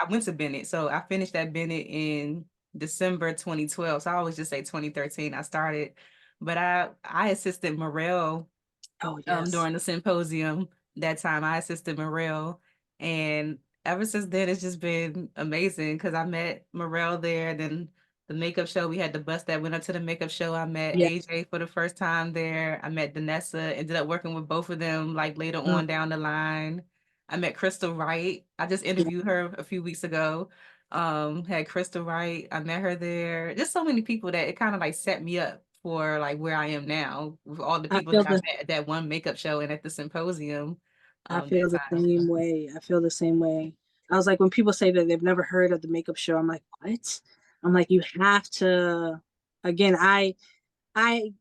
went to Bennett. So I finished at Bennett in December 2012. So I always just say 2013 I started. But I assisted Morel Oh yes. during the symposium that time. I assisted Morel, and ever since then it's just been amazing because I met Morel there. Then the makeup show, we had the bus that went up to the makeup show. I met Yeah. AJ for the first time there. I met Danessa, ended up working with both of them like later on down the line. I met Crystal Wright. I just interviewed her a few weeks ago. Had Crystal Wright. I met her there. Just so many people that it kind of like set me up for like where I am now with all the I people feel that I met at that one makeup show and at the symposium I that feel the time. same way. I feel the same way. I was like, when people say that they've never heard of the makeup show, I'm like, what? I'm like, you have to. Again, I I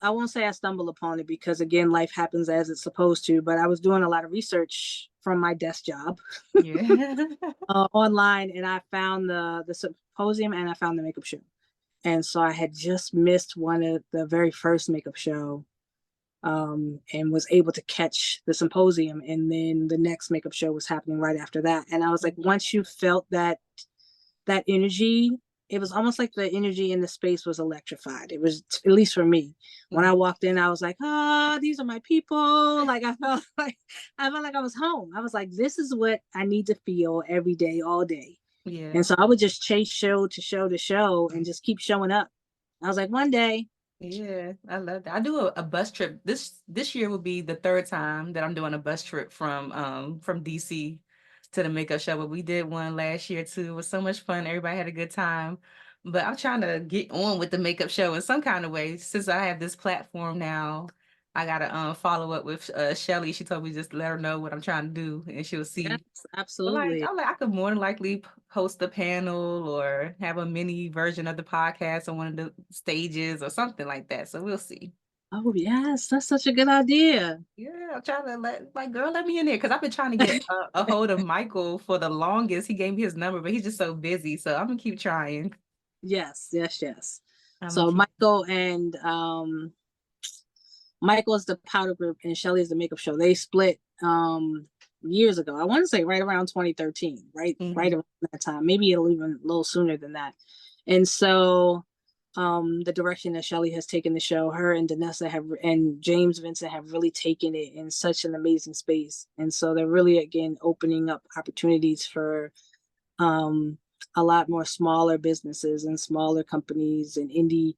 won't say I stumbled upon it, because again, life happens as it's supposed to. But I was doing a lot of research from my desk job Yeah. online, and I found the symposium, and I found the makeup show. And so I had just missed one of the very first makeup show, and was able to catch the symposium, and then the next makeup show was happening right after that. And I was like, once you felt that energy, it was almost like the energy in the space was electrified. It was, at least for me, when I walked in, I was like, these are my people. Like I felt like I was home. I was like, this is what I need to feel every day, all day. Yeah. And so I would just chase show to show to show and just keep showing up. I was like, one day. Yeah, I love that. I do a bus trip. This year will be the third time that I'm doing a bus trip from DC to the makeup show. But we did one last year too. It was so much fun. Everybody had a good time. But I'm trying to get on with the makeup show in some kind of way. Since I have this platform now, I gotta follow up with Shelly. She told me just let her know what I'm trying to do, and she'll Yes, see. But like, absolutely. I could more than likely host a panel or have a mini version of the podcast on one of the stages or something like that. So we'll see. Oh yes, that's such a good idea. Yeah, I'm trying to girl, let me in there because I've been trying to get a hold of Michael for the longest. He gave me his number, but he's just so busy. So I'm gonna keep trying. Yes, yes, yes. I'm gonna So keep. Michael is the powder group and Shelly is the makeup show. They split years ago. I want to say right around 2013, right around that time. Maybe it'll even a little sooner than that. And so the direction that Shelly has taken the show, her and Danessa and James Vincent have really taken it in such an amazing space. And so they're really, again, opening up opportunities for um a lot more smaller businesses and smaller companies and indie.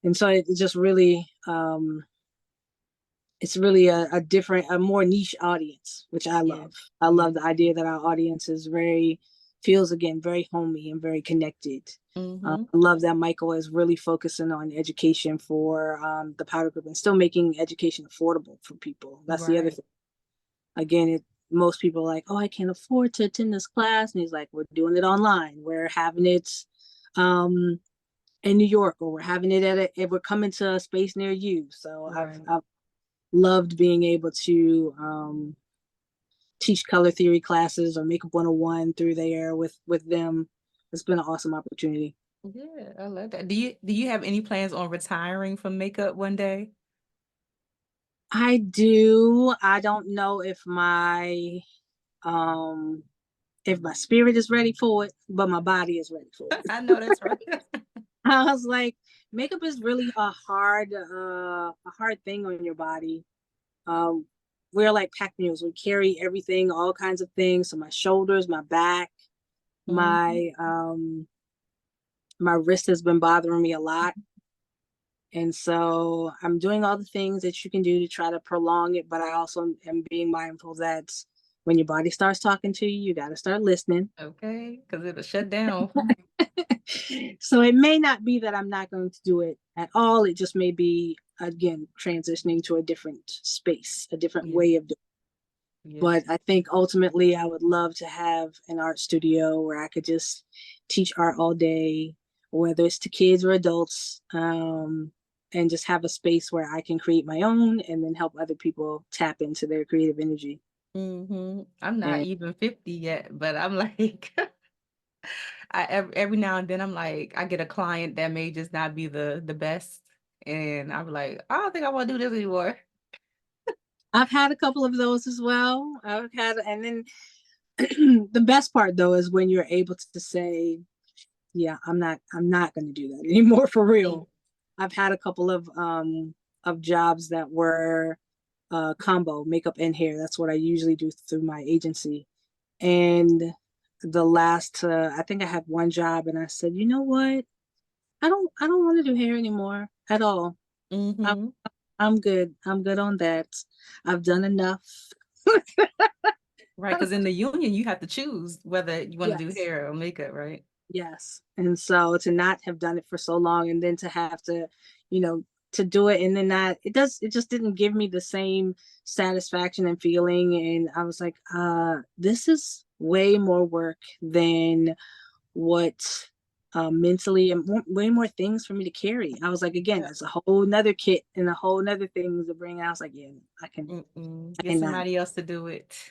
And so it just really it's really a different, a more niche audience, which I Yeah. love. I love the idea that our audience is feels again very homey and very connected. I love that Michael is really focusing on education for the powder group and still making education affordable for people. That's the other Right. thing. Again, most people are like, oh, I can't afford to attend this class. And he's like, we're doing it online. We're having it um, in New York, or we're having it we're coming to a space near you. So Right. I've loved being able to teach color theory classes or makeup 101 through there with them. It's been an awesome opportunity. Yeah, I love that. Do you have any plans on retiring from makeup one day? I do. I don't know um if my spirit is ready for it, but my body is ready for it. I know that's right. I was like, makeup is really a hard thing on your body. Um, we're like pack mules. We carry everything, all kinds of things. So my shoulders, my back, Mhm. my my wrist has been bothering me a lot. And so I'm doing all the things that you can do to try to prolong it, but I also am being mindful that when your body starts talking to you, you got to start listening. Okay, because it'll shut down. So it may not be that I'm not going to do it at all. It just may be, again, transitioning to a different space, a different Yeah, way of doing it. yeah. But I think ultimately I would love to have an art studio where I could just teach art all day, whether it's to kids or adults, and just have a space where I can create my own and then help other people tap into their creative energy. I'm not And even 50 yet, but I'm like, every now and then I'm like, I get a client that may just not be the best, and I'm like, I don't think I want to do this anymore. I've had a couple of those as well. And then the best part though is when you're able to say, yeah, I'm not going to do that anymore for Mm, real. I've had a couple of jobs that were combo makeup and hair. That's what I usually do through my agency. And the last I think I had one job and I said, you know what? I don't want to do hair anymore at all. I'm Mm-hmm. I'm good. I'm good on that. I've done enough. Right, because in the union you have to choose whether you want to do Yes. hair or makeup, right? Yes. And so to not have done it for so long and then to have to, you know, to do it and then not, it just didn't give me the same satisfaction and feeling. And I was like, this is way more work than what mentally and way more things for me to carry. I was like, again, Yeah. it's a whole nother kit and a whole nother things to bring. I was like, yeah, I Get cannot. somebody else to do it.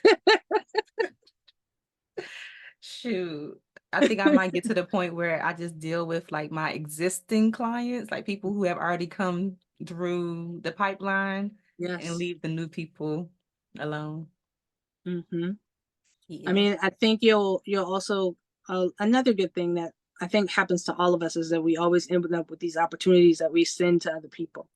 Shoot. I think I might get to the point where I just deal with like my existing clients, like people who have already come through the pipeline, and Yes. leave the new people alone. Hmm. I Yeah. mean, I think you'll also another good thing that I think happens to all of us is that we always end up with these opportunities that we send to other people.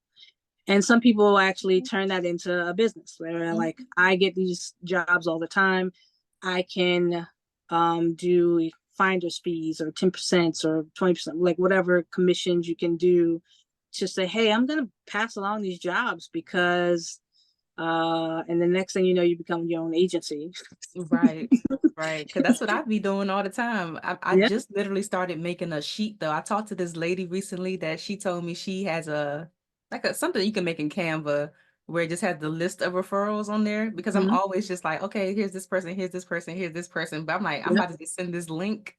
And some people will actually turn that into a business where like Mhm. I get these jobs all the time. I can do finder's fees or 10% or 20%, like whatever commissions you can do to say, hey, I'm gonna pass along these jobs because and the next thing you know, you become your own agency. Right. Right. Because that's what I be doing all the time. I Yeah. just literally started making a sheet though. I talked to this lady recently that she told me she has a like a something you can make in Canva where it just has the list of referrals on there because I'm Mhm. always just like, okay, here's this person, here's this person, here's this person. But I'm like, I'm Yep. about to just send this link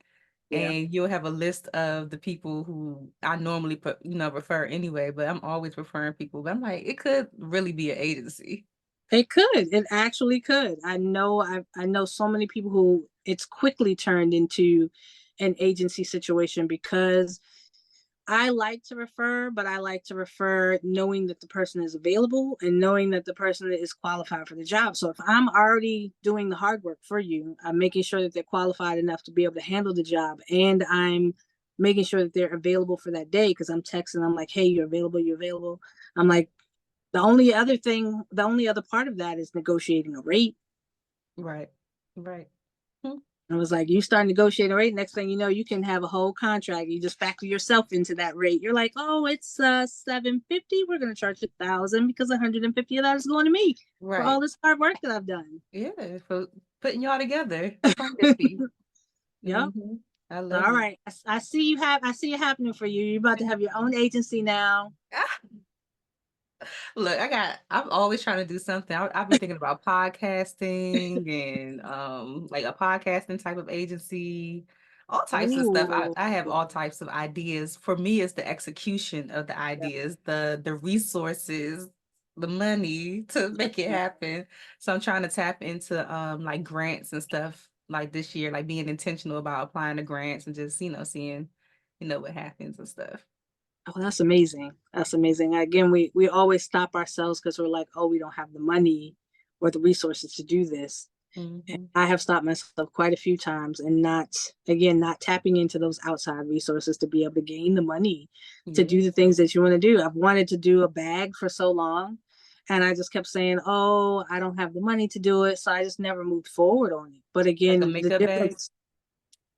Yeah. and you'll have a list of the people who I normally put, refer anyway, but I'm always referring people. But I'm like, it could really be an agency. It could. It actually could. I know so many people who it's quickly turned into an agency situation because I like to refer, but I like to refer knowing that the person is available and knowing that the person is qualified for the job. So if I'm already doing the hard work for you, I'm making sure that they're qualified enough to be able to handle the job and I'm making sure that they're available for that day because I'm texting, I'm like, hey, you're available, you're available. I'm like, the only other part of that is negotiating a rate. Right. Right. Hmm. I was like, you start negotiating a rate, next thing you know, you can have a whole contract. You just factor yourself into that rate. You're like, oh, it's 750. We're gonna charge 1,000 because 150 of that is going to me for all Right. this hard work that I've done. Yeah, for putting y'all together. Finder's fee. Yep. I love All it. right. I see it happening for you. You're about to have your own agency now. Look, I'm always trying to do something. I've been thinking about podcasting and like a podcasting type of agency, all types of stuff. Ooh. I have all types of ideas. For me, it's the execution of the Yeah. ideas, the resources, the money to make it happen. So I'm trying to tap into like grants and stuff like this year, like being intentional about applying to grants and just, seeing, what happens and stuff. Oh, that's amazing. That's amazing. Again, we always stop ourselves because we're like, oh, we don't have the money or the resources to do this. And Hmm. I have stopped myself quite a few times and not tapping into those outside resources to be able to gain the money to do Yeah. the things that you want to do. I've wanted to do a bag for so long and I just kept saying, oh, I don't have the money to do it. So I just never moved forward on it. But Like a again, the makeup bag. difference,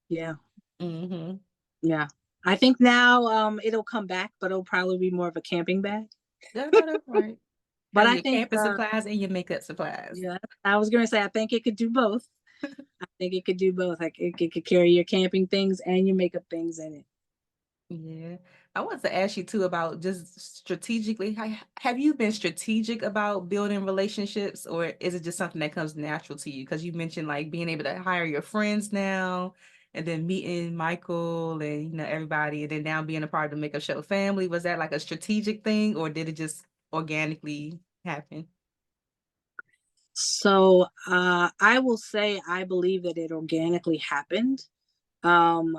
yeah, Hmm. yeah. I think now it'll come back, but it'll probably be more of a camping bag. No, no, that's right. But Have I your think camping supplies and your makeup supplies. yeah, I was gonna say I think it could do both. I think it could do both. Like it could carry your camping things and your makeup things in it. Yeah. I want to ask you too about just strategically, have you been strategic about building relationships, or is it just something that comes natural to you? Because you mentioned like being able to hire your friends now and then meeting Michael and everybody, and then now being a part of the makeup show family. Was that like a strategic thing, or did it just organically happen? So I will say I believe that it organically happened. Um,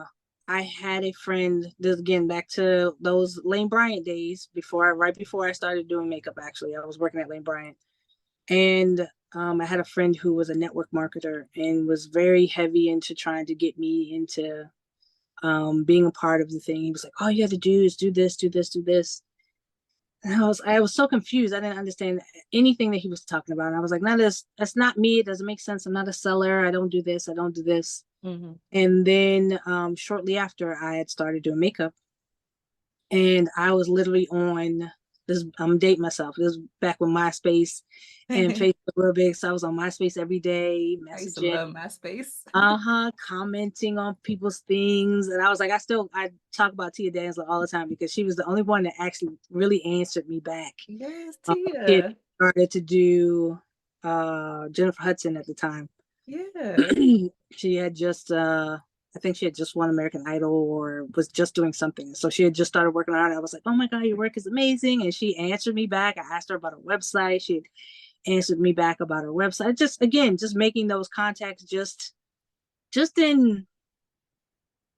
I had a friend, this again back to those Lane Bryant days right before I started doing makeup. Actually, I was working at Lane Bryant, and I had a friend who was a network marketer and was very heavy into trying to get me into being a part of the thing. He was like, "All you have to do is do this, do this, do this." And I was so confused. I didn't understand anything that he was talking about. And I was like, "No, that's not me. It doesn't make sense. I'm not a seller. I don't do this. I don't do this." Mm-hmm. And then shortly after, I had started doing makeup, and I was literally on this. I'm dating myself. This was back when MySpace and Facebook were big, so I was on MySpace every day, I used to messaging, love MySpace. commenting on people's things. And I was like, I talk about Tia Danzler all the time because she was the only one that actually really answered me back. Yes, She had Tia. started to do Jennifer Hudson at the time. Yeah. She had just I think she had just won American Idol or was just doing something. So she had just started working on it. I was like, "Oh my God, your work is amazing." And she answered me back. I asked her about her website. She had answered me back about her website. Just again, just making those contacts just in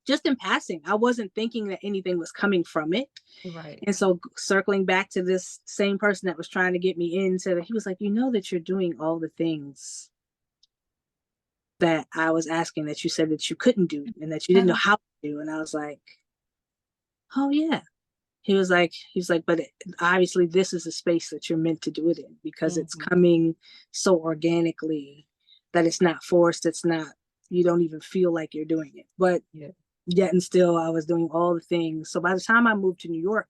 just in passing. I wasn't thinking that anything was coming from it. Right. And so circling back to this same person that was trying to get me into, he was like, "You know that you're doing all the things that I was asking that you said that you couldn't do and that you didn't know Uh-huh. how to do." And I was like, "Oh yeah." He was like, "But obviously this is a space that you're meant to do it in because it's Mhm. coming so organically that it's not forced. It's not, you don't even feel like you're doing it." But Yeah. yet and still I was doing all the things. So by the time I moved to New York,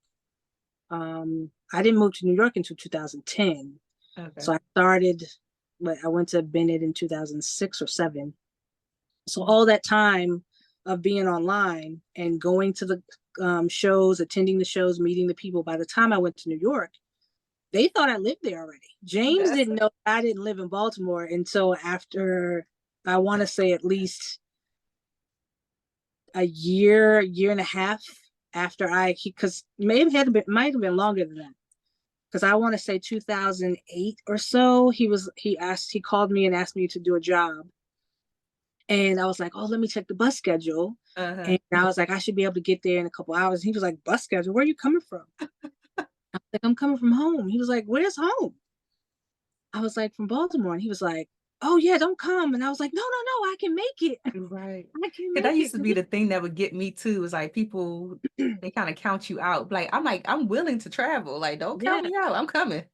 I didn't move to New York until 2010. Okay. So I went to Bennett in 2006 or 7. So all that time of being online and going to the shows, attending the shows, meeting the people, by the time I went to New York, they thought I lived there already. James That's didn't know I didn't live in Baltimore until after, I want to say at least a year and a half after because maybe might have been longer than that. Because I want to say 2008 or so, he called me and asked me to do a job. And I was like, "Oh, let me check the bus schedule." uh-huh. And I was like, "I should be able to get there in a couple hours." He was like, "Bus schedule? Where are you coming from?" I was like, "I'm coming from home." He was like, "Where's home?" I was like, "From Baltimore." And he was like, "Oh yeah, don't come." And I was like, "No, no, no, I can make it. Right. I can 'Cause that make used it." to be the thing that would get me too. Is like people, they kind of count you out. Like, I'm willing to travel. Like, don't count Yeah, me out. I'm coming.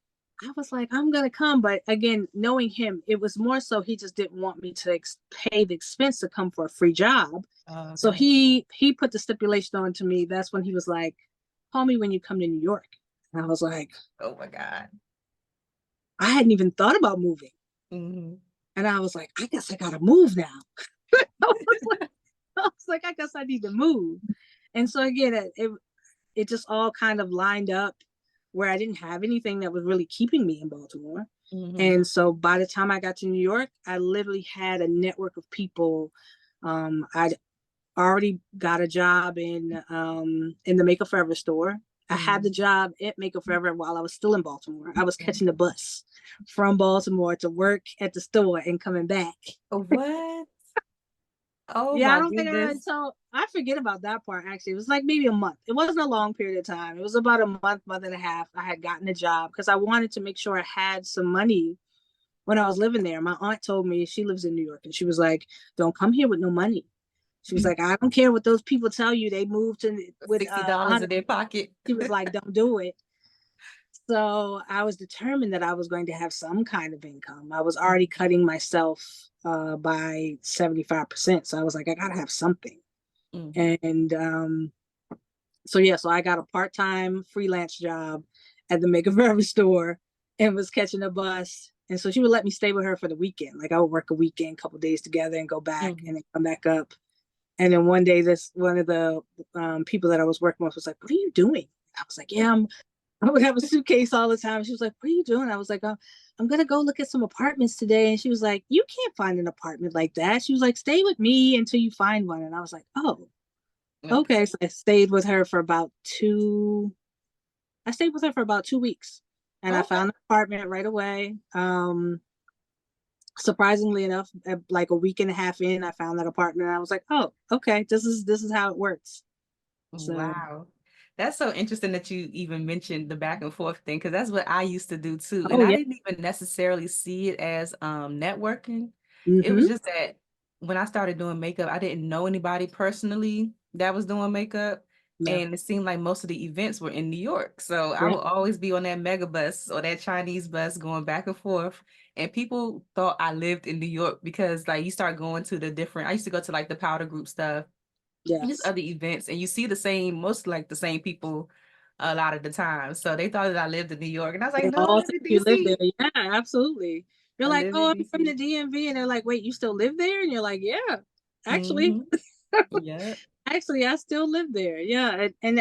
I was like, "I'm gonna come." But again, knowing him, it was more so he just didn't want me to pay the expense to come for a free job. Oh, So okay. he put the stipulation on to me. That's when he was like, "Call me when you come to New York." And I was like, Oh my God. I hadn't even thought about moving. Hmm. And I was like, I guess I gotta move now. I guess I need to move. And so again, it just all kind of lined up where I didn't have anything that was really keeping me in Baltimore. Hmm. And so by the time I got to New York, I literally had a network of people. I'd already got a job in the Makeup Forever store. I had the Hmm. job at Makeup Forever while I was still in Baltimore. I was catching the bus from Baltimore to work at the store and coming back. What? Oh Yeah, I my don't think goodness. until I forget about that part actually. It was like maybe a month. It wasn't a long period of time. It was about a month and a half. I had gotten a job because I wanted to make sure I had some money when I was living there. My aunt told me, she lives in New York, and she was like, "Don't come here with no money." She was like, "I don't care what those people tell you. They moved to with $60 in their pocket. She was like, "Don't do it." So I was determined that I was going to have some kind of income. I was already cutting myself by 75%. So I was like, I gotta have something. Hmm. And So yeah, so I got a part-time freelance job at the makeup forever store and was catching a bus. And so she would let me stay with her for the weekend. Like I would work a weekend, couple days together and go back Mhm. and then come back up. And then one day this one of the people that I was working with was like, "What are you doing?" I was like, "Yeah, I would have a suitcase all the time." She was like, "What are you doing?" I was like, I'm gonna go look at some apartments today. And she was like, "You can't find an apartment like that." She was like, "Stay with me until you find one." And I was like, "Oh, okay." Okay. So I stayed with her for about two. I stayed with her for about 2 weeks, and I Okay. found an apartment right away. Surprisingly enough, like a week and a half in, I found that apartment. And I was like, "Oh, okay. This is how it works." So, Wow. That's so interesting that you even mentioned the back and forth thing, because that's what I used to do too. And oh I yeah, didn't even necessarily see it as networking. It was mm-hmm. just that when I started doing makeup, I didn't know anybody personally that was doing makeup. Yeah, And it seemed like most of the events were in New York. So I yeah, would always be on that mega bus or that Chinese bus going back and forth. And people thought I lived in New York because like you start going to the different, I used to go to like the powder group stuff, just yes. other events, and you see the same, most like the same people a lot of the time. So they thought that I lived in New York, and I was like, They no, I all live think in you live there. DC. Yeah, absolutely. You're I like, live in "Oh, I'm from the DC. DMV," and they're like, "Wait, you still live there?" And you're like, "Yeah, actually, Mm-hmm. Yeah. actually, I still live there." Yeah, and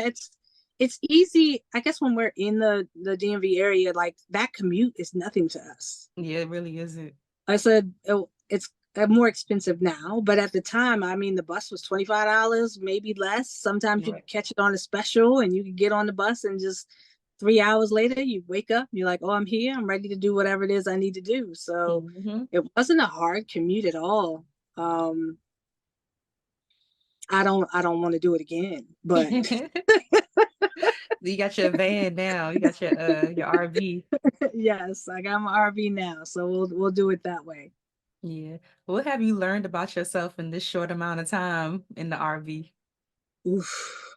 it's easy. I guess when we're in the DMV area, like that commute is nothing to us. Yeah, it really isn't. I said, oh, it's more expensive now, but at the time, I mean, the bus was $25, maybe less. Sometimes you Right. could catch it on a special and you could get on the bus and just 3 hours later, you wake up, you're like, "Oh, I'm here. I'm ready to do whatever it is I need to do." So Mm-hmm. it wasn't a hard commute at all. Um, I don't want to do it again, but You got your van now. You got your RV. yes, I got my RV now, so we'll do it that way. Yeah. What have you learned about yourself in this short amount of time in the RV? Oof.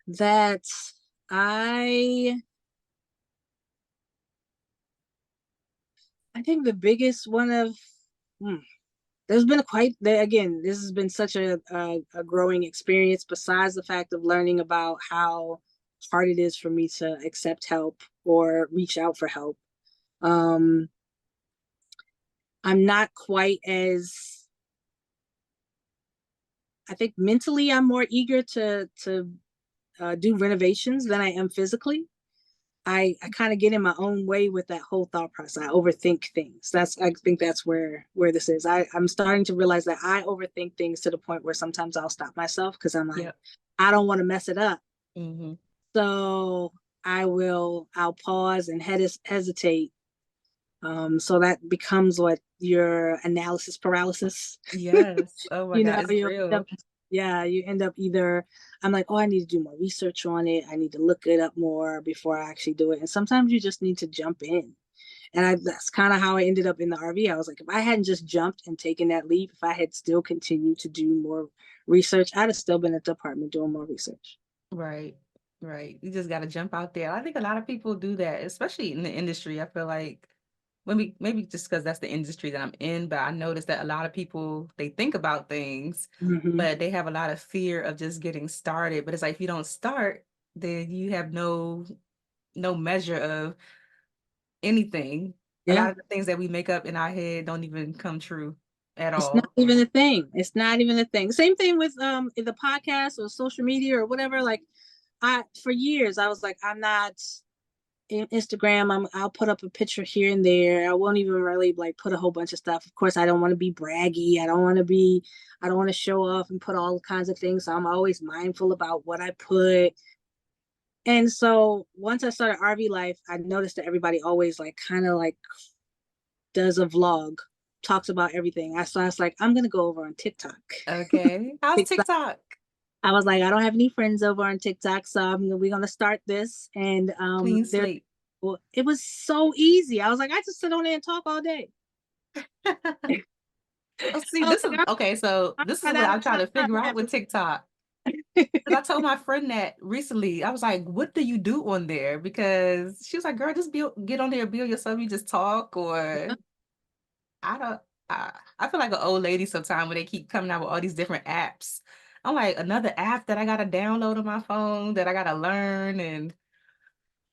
That I I think the biggest one of hmm, there's been quite again, this has been such a growing experience besides the fact of learning about how hard it is for me to accept help or reach out for help. um I'm not quite as, I think mentally I'm more eager to do renovations than I am physically. I kind of get in my own way with that whole thought process. I overthink things. I think that's where this is. I'm starting to realize that I overthink things to the point where sometimes I'll stop myself because I'm like, Yep. I don't want to mess it up. Mm-hmm. So I'll pause and hesitate. So that becomes what your analysis paralysis. Yes. Oh my you know, God, it's you end up, real. yeah, you end up either, I'm like, "Oh, I need to do more research on it. I need to look it up more before I actually do it." And sometimes you just need to jump in. And that's kind of how I ended up in the RV. I was like, if I hadn't just jumped and taken that leap, if I had still continued to do more research, I'd have still been at the apartment doing more research. Right. Right. You just got to jump out there. I think a lot of people do that, especially in the industry. I feel like maybe just because that's the industry that I'm in, but I noticed that a lot of people they think about things, Mm-hmm. but they have a lot of fear of just getting started. But it's like if you don't start, then you have no measure of anything. A lot Yeah. of the things that we make up in our head don't even come true at It's not all. even a thing. It's not even a thing. Same thing with the podcast or social media or whatever. Like I for years I was like, I'm not in Instagram. I'll put up a picture here and there. I won't even really like put a whole bunch of stuff. Of course, I don't want to be braggy. I don't want to show off and put all kinds of things. So I'm always mindful about what I put. And so once I started RV life, I noticed that everybody always like kind of like does a vlog, talks about everything. I was like, I'm gonna go over on TikTok. Okay. How's TikTok? I was like, I don't have any friends over on TikTok, so we're gonna start this. And Clean there, slate. well, it was so easy. I was like, I just sit on there and talk all day. Oh, see, I was this is like, okay. So I'm this is not what out of I'm trying to time. figure I out have with TikTok. Because I told my friend that recently. I was like, "What do you do on there?" Because she was like, "Girl, just get on there, build yourself. You just talk." Or I don't. I feel like an old lady sometimes when they keep coming out with all these different apps. I'm like, another app that I gotta download on my phone that I gotta learn, and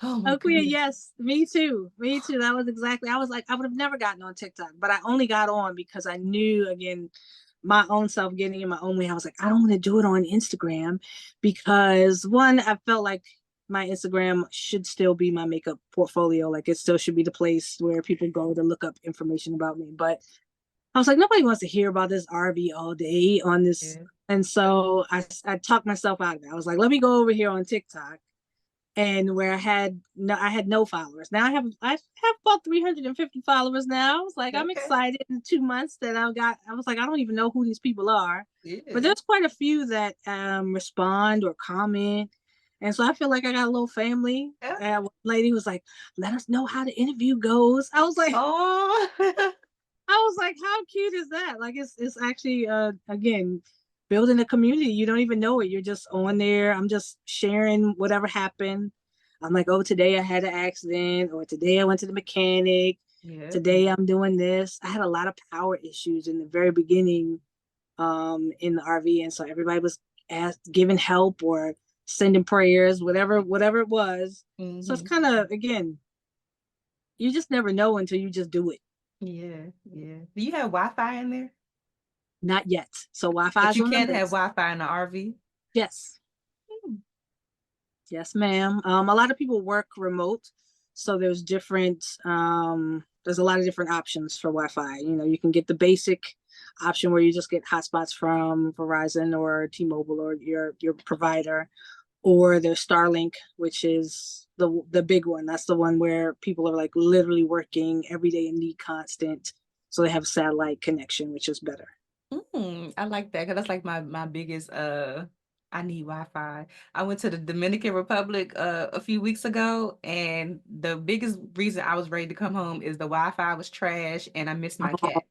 oh my Oh, queer, goodness. yes, me too. Me too. That was exactly. I was like, I would have never gotten on TikTok, but I only got on because I knew, again, my own self getting in my own way. I was like, I don't want to do it on Instagram because one, I felt like my Instagram should still be my makeup portfolio. Like it still should be the place where people go to look up information about me. But I was like, nobody wants to hear about this RV all day on this. Yeah. And so I talked myself out of it. I was like, let me go over here on TikTok, and where I had no followers. Now I have about 350 followers now. I was like, I'm Okay. excited in 2 months that I was like, I don't even know who these people are. But Yeah. there's quite a few that respond or comment. And so I feel like I got a little family. Yeah. One lady was like, let us know how the interview goes. Oh. I was like, how cute is that? Like it's actually again building a community. You don't even know it. You're just on there. I'm just sharing whatever happened. I'm like, oh, today I had an accident, or today I went to the mechanic. Yeah. Today I'm doing this. I had a lot of power issues in the very beginning in the RV, and so everybody was giving help or sending prayers, whatever it was. So it's Hmm. kind of, again, you just never know until you just do it. Yeah. Yeah. Do you have Wi-Fi in there? Not yet. So Wi-Fi But is you on the can have list. Wi-Fi in the RV. Yes. Hmm. Yes, ma'am. A lot of people work remote, so there's a lot of different options for Wi-Fi. You know, you can get the basic option where you just get hotspots from Verizon or T-Mobile or your provider, or there's Starlink, which is the big one. That's the one where people are like literally working every day and need constant, so they have satellite connection, which is better. I like that because that's like my biggest I need Wi-Fi. I went to the Dominican Republic a few weeks ago, and the biggest reason I was ready to come home is the Wi-Fi was trash and I missed my cat.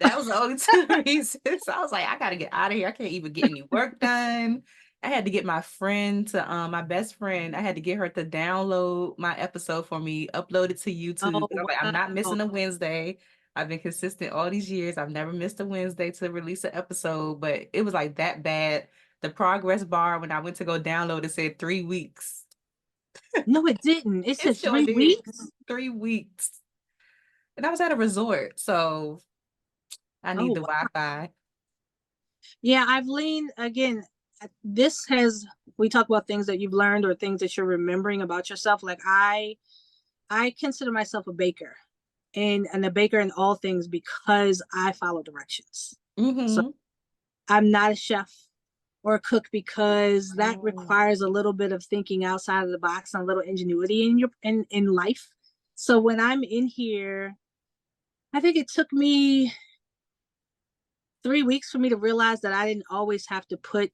That was the only two reasons. I was like, I gotta get out of here. I can't even get any work done. I had to get my friend to my best friend. I had to get her to download my episode for me, upload it to YouTube. Oh I'm like, I'm not wow. missing a Wednesday. I've been consistent all these years. I've never missed a Wednesday to release an episode, but it was like that bad. The progress bar when I went to go download it said 3 weeks. No, it didn't. It It said sure three did. weeks. 3 weeks. And I was at a resort, so I need Oh the wow. Wi-Fi. Yeah, I've leaned again. This has We talk about things that you've learned or things that you're remembering about yourself. Like I consider myself a baker, and a baker in all things because I follow directions. So Mm-hmm. I'm not a chef or a cook because that Oh. requires a little bit of thinking outside of the box and a little ingenuity in life. So when I'm in here, I think it took me 3 weeks for me to realize that I didn't always have to put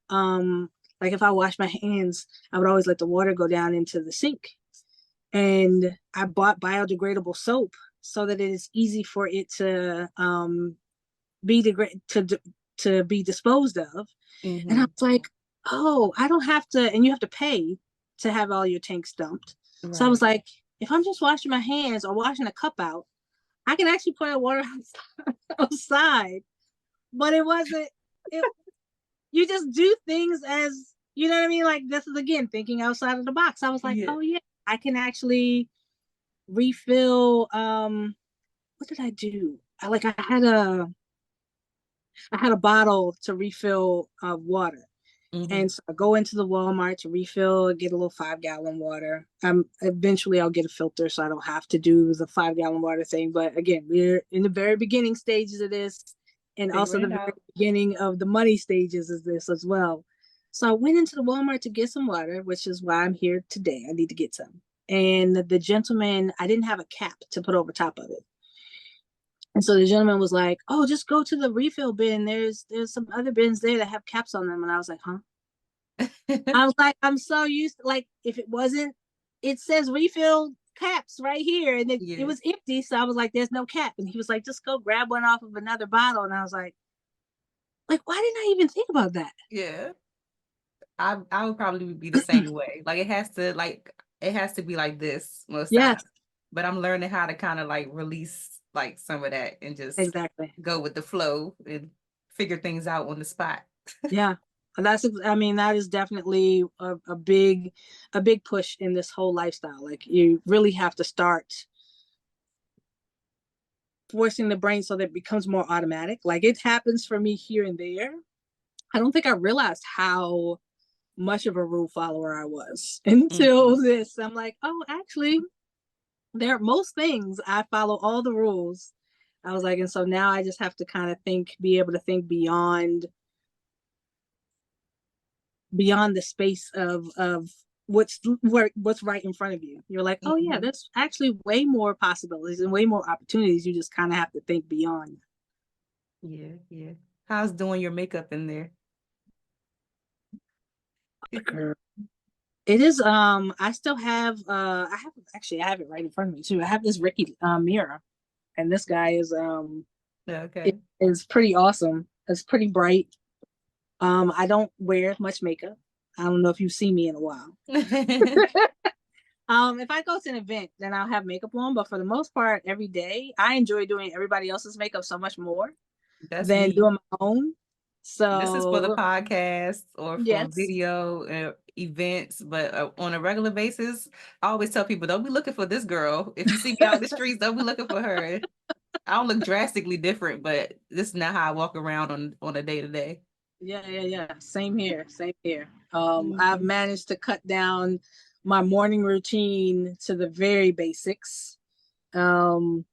like if I wash my hands, I would always let the water go down into the sink. And I bought biodegradable soap so that it is easy for it to be to be disposed of. And I Mm-hmm. was like, oh, I don't have to, and you have to pay to have all your tanks dumped. So I was Right. like, if I'm just washing my hands or washing a cup out, I can actually put out water outside. But it wasn't it you just do things as you know what I mean? Like this is again thinking outside of the box. I was like, Yeah. oh yeah, I can actually refill what did I do? I had a bottle to refill water. Mm-hmm. And so I go into the Walmart to refill, get a little 5 gallon water. Eventually I'll get a filter so I don't have to do the 5 gallon water thing. But again, we're in the very beginning stages of this, and also Figuring the it very out. beginning of the money stages of this as well. So I went into the Walmart to get some water, which is why I'm here today. I need to get some. And the gentleman, I didn't have a cap to put over top of it. And so the gentleman was like, "Oh, just go to the refill bin. There's some other bins there that have caps on them." And I was like, "Huh?" I was like, I'm so used to, like, if it wasn't, it says refill caps right here. And it Yeah. was empty. So I was like, there's no cap. And he was like, just go grab one off of another bottle. And I was like, why didn't I even think about that? Yeah. I would probably be the same way. Like it has to be like this most Yes, times. But I'm learning how to kind of like release like some of that and just exactly. go with the flow and figure things out on the spot. Yeah. That is definitely a big push in this whole lifestyle. Like you really have to start forcing the brain so that it becomes more automatic. Like it happens for me here and there. I don't think I realized how much of a rule follower I was until this. I'm like, oh, actually, there are most things I follow all the rules. I was like, and so now I just have to kind of be able to think beyond the space of what's right in front of you. You're like, oh yeah, there's actually way more possibilities and way more opportunities. You just kind of have to think beyond. Yeah, yeah. How's doing your makeup in there? It is I still have I have it right in front of me too. I have this Ricky mirror, and this guy is it Okay. is pretty awesome. It's pretty bright. I don't wear much makeup. I don't know if you've seen me in a while. If I go to an event, then I'll have makeup on, but for the most part, every day, I enjoy doing everybody else's makeup so much more That's than me. doing my own. This is for the So, podcast or for yes. video events, but on a regular basis, I always tell people, don't be looking for this girl. If you see me out in the streets, don't be looking for her. I don't look drastically different, but this is not how I walk around on a day to day. Yeah. Same here. Same here. I've managed to cut down my morning routine to the very basics. Um,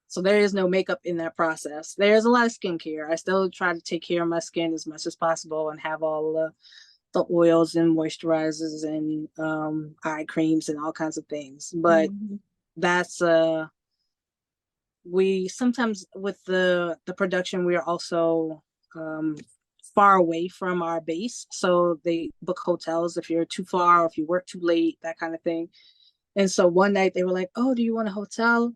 so there is no makeup in that process. There's a lot of skincare. I still try to take care of my skin as much as possible and have all the oils and moisturizers and eye creams and all kinds of things. But that's we sometimes with the production we are also um far away from our base, so they book hotels if you're too far or if you work too late, that kind of thing. And so one night they were like, oh, do you want a hotel?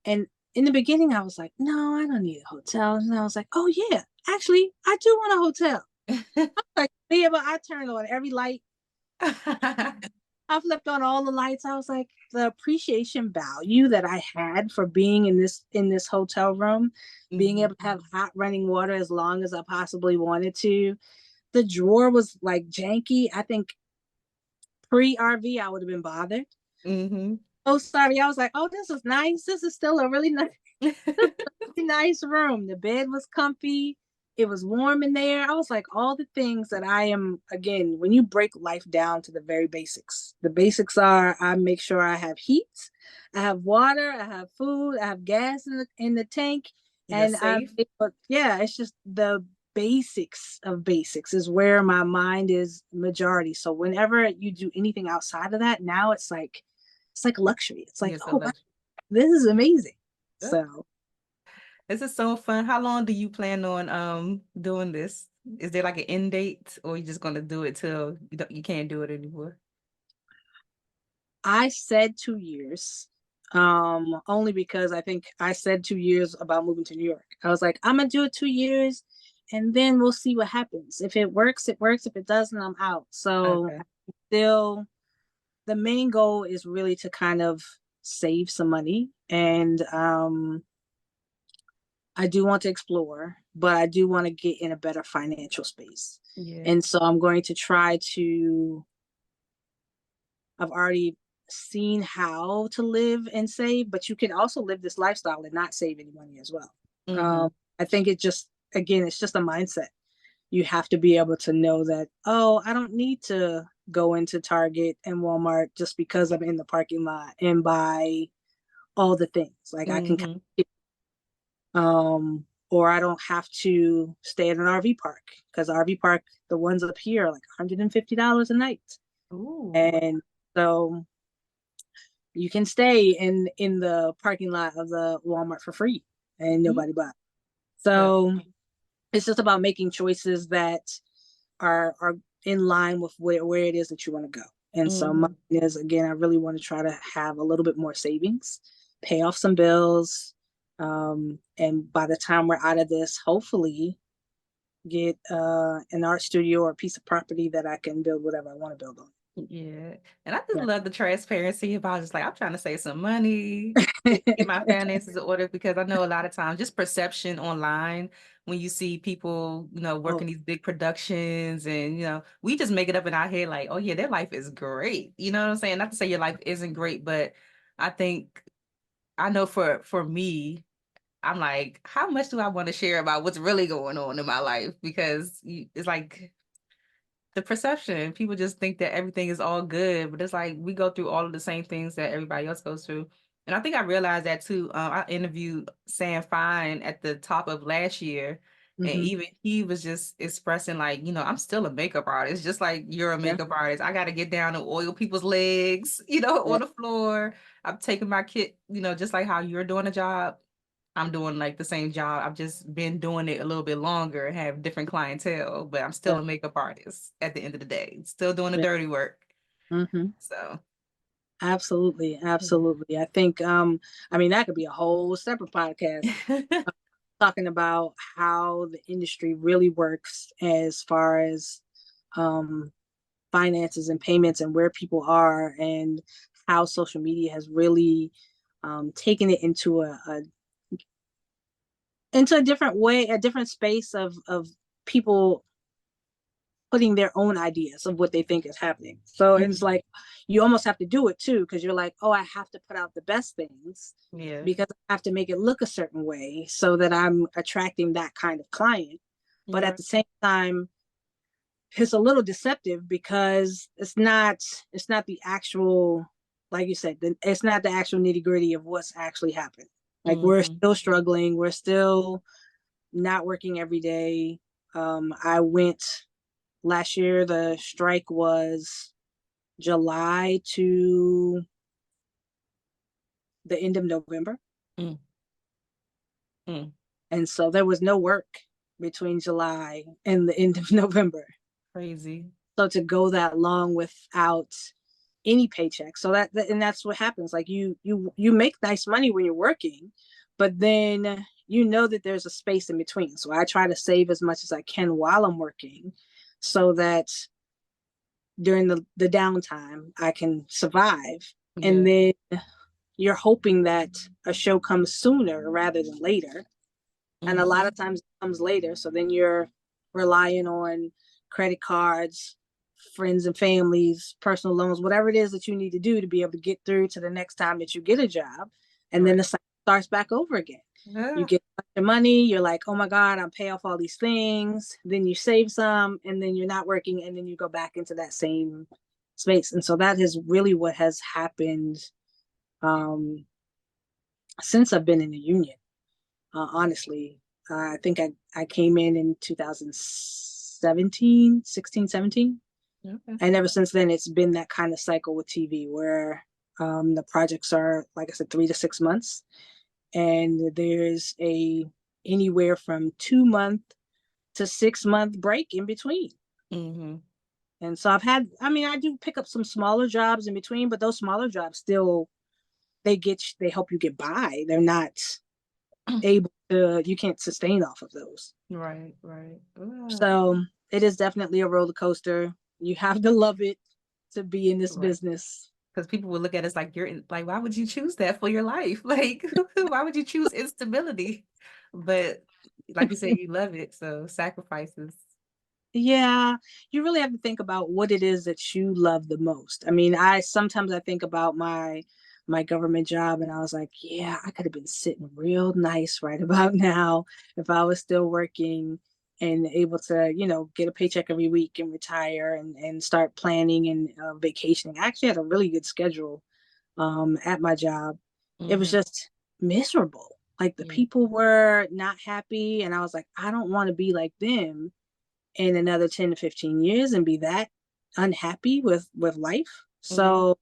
And in the beginning I was like, no, I don't need a hotel. And I was like, oh yeah, actually I do want a hotel. Like, yeah, but I turned on every light. I flipped on all the lights. I was like, the appreciation value that I had for being in this hotel room, being able to have hot running water as long as I possibly wanted to. The drawer was like janky. I think pre-RV I would have been bothered. Oh, sorry. I was like, oh, this is nice. This is still a really nice, nice room. The bed was comfy. It was warm in there. I was like, all the things that I am, again, when you break life down to the very basics, the basics are I make sure I have heat, I have water, I have food, I have gas in the tank. You're And I'm safe. able, yeah, it's just the basics of basics is where my mind is majority. So whenever you do anything outside of that, now it's like luxury. It's like, Yes, oh, wow, this is amazing. So this is so fun. How long do you plan on doing this? Is there like an end date, or you just gonna do it till you can't do it anymore? I said 2 years, only because I think I said 2 years about moving to New York. I was like, I'm gonna do it 2 years, and then we'll see what happens. If it works, it works. If it doesn't, I'm out. So Okay. still, the main goal is really to kind of save some money, and I do want to explore, but I do want to get in a better financial space. Yeah. And so I'm going to try to, I've already seen how to live and save, but you can also live this lifestyle and not save any money as well. I think it just, again, it's just a mindset. You have to be able to know that, oh, I don't need to go into Target and Walmart just because I'm in the parking lot and buy all the things. Like I can, or I don't have to stay at an RV park because RV park, the ones up here are like $150 a night. Ooh. And so you can stay in the parking lot of the Walmart for free and nobody buys. Yeah. So it's just about making choices that are in line with where it is that you want to go. And so mine is, again, I really want to try to have a little bit more savings, pay off some bills, and by the time we're out of this, hopefully get an art studio or a piece of property that I can build whatever I want to build on. Yeah. And I just Yeah. love the transparency about just like, I'm trying to save some money, get my finances in order, because I know a lot of times just perception online when you see people, Oh, working these big productions and, we just make it up in our head like, oh yeah, their life is great. You know what I'm saying? Not to say your life isn't great, but I think I know for me, I'm like, how much do I want to share about what's really going on in my life? Because it's like the perception. People just think that everything is all good, but it's like we go through all of the same things that everybody else goes through. And I think I realized that too. I interviewed Sam Fine at the top of last year, and hmm. even he was just expressing like, I'm still a makeup artist, just like you're a Yeah. makeup artist. I got to get down and oil people's legs, Yeah. on the floor. I'm taking my kit, just like how you're doing a job. I'm doing like the same job. I've just been doing it a little bit longer, have different clientele, but I'm still Yeah. a makeup artist at the end of the day, still doing the Yeah. dirty work. Hmm. So, Absolutely. yeah. Absolutely. I think, I mean, that could be a whole separate podcast talking about how the industry really works as far as um, finances and payments and where people are and how social media has really taken it into a different way, a different space of people putting their own ideas of what they think is happening. So it's Mhm. like you almost have to do it too, because you're like, oh, I have to put out the best things Yeah. because I have to make it look a certain way so that I'm attracting that kind of client. But Yeah. at the same time, it's a little deceptive because it's not the actual, like you said, it's not the actual nitty gritty of what's actually happened. Like we're Hmm. still struggling, we're still not working every day. I went last year, the strike was July to the end of November. Mm. Mm. And so there was no work between July and the end of November. Crazy. So to go that long without any paycheck. So and that's what happens. Like you make nice money when you're working, but then you know that there's a space in between. So I try to save as much as I can while I'm working so that during the downtime I can survive. And Yeah. then you're hoping that a show comes sooner rather than later. And a lot Hmm. of times it comes later. So then you're relying on credit cards, friends and families, personal loans, whatever it is that you need to do to be able to get through to the next time that you get a job. And then the Right. cycle starts back over again. You Ah, get your money, you're like, oh my God, I'm pay off all these things. Then you save some, and then you're not working, and then you go back into that same space. And so that is really what has happened um, since I've been in the union. Honestly, I think I came in 2017, 16, 17. okay. And ever since then, it's been that kind of cycle with TV where the projects are, like I said, 3 to 6 months. And there's anywhere from 2 month to 6 month break in between. Hmm. And so I mean, I do pick up some smaller jobs in between, but those smaller jobs still, they help you get by. They're not you can't sustain off of those. Right. Right. Ah, So it is definitely a roller coaster. You have to love it to be in this right. business. Because people will look at us like like, why would you choose that for your life? Like, why would you choose instability? But like you said, you love it, so sacrifices. Yeah, you really have to think about what it is that you love the most. I mean, I think about my government job and I was like, yeah, I could have been sitting real nice right about now if I was still working and able to, get a paycheck every week and retire and start planning and vacationing. I actually had a really good schedule at my job. It was Hmm. just miserable. Like the Yeah. people were not happy and I was like, I don't want to be like them in another 10 to 15 years and be that unhappy with life. Yeah. So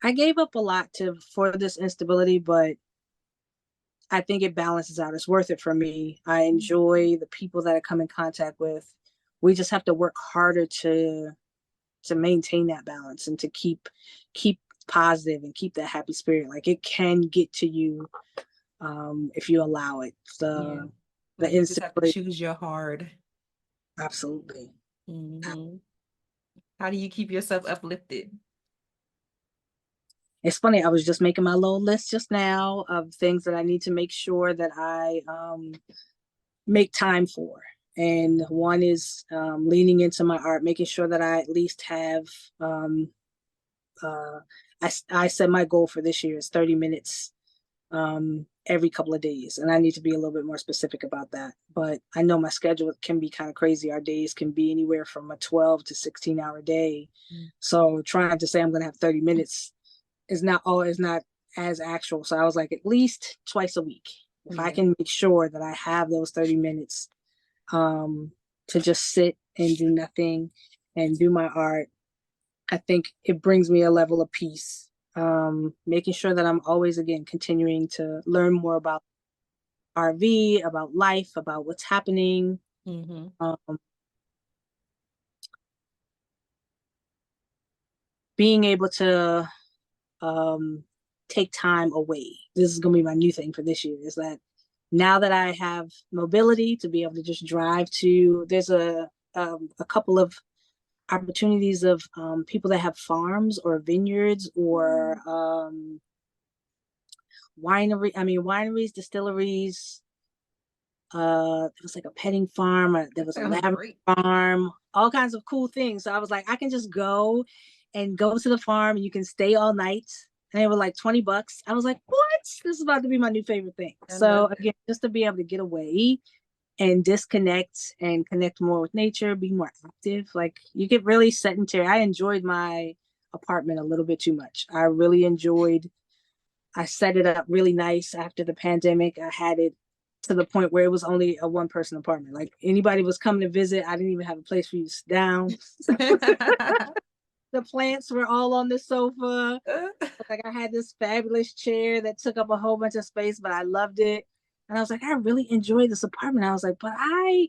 I gave up a lot to for this instability, but I think it balances out. It's worth it for me. I enjoy the people that I come in contact with. We just have to work harder to maintain that balance and to keep positive and keep that happy spirit. Like it can get to you if you allow it. Yeah. The Like you just have to instability, choose your hard. absolutely. Hmm. How do you keep yourself uplifted? It's funny, I was just making my little list just now of things that I need to make sure that I make time for. And one is leaning into my art, making sure that I at least have, uh, I said my goal for this year is 30 minutes every couple of days. And I need to be a little bit more specific about that. But I know my schedule can be kind of crazy. Our days can be anywhere from a 12 to 16-hour day. So trying to say I'm going to have 30 minutes is not as actual. So I was like, at least twice a week. If I can make sure that I have those 30 minutes to just sit and do nothing and do my art, I think it brings me a level of peace. Making sure that I'm always, again, continuing to learn more about RV, about life, about what's happening. Being able to take time away. This is going to be my new thing for this year, is that now that I have mobility to be able to just drive to, there's a couple of opportunities of people that have farms or vineyards or wineries, distilleries. There was like a petting farm, there was a lavender farm, all kinds of cool things. So I was like, I can just go to the farm and you can stay all night. And they were like $20. I was like, what? This is about to be my new favorite thing. So again, just to be able to get away and disconnect and connect more with nature, be more active. Like, you get really sedentary. I enjoyed my apartment a little bit too much. I set it up really nice after the pandemic. I had it to the point where it was only a one-person apartment. Like, anybody was coming to visit, I didn't even have a place for you to sit down. The plants were all on the sofa. Like, I had this fabulous chair that took up a whole bunch of space, but I loved it. And I was like, I really enjoyed this apartment. I was like, but I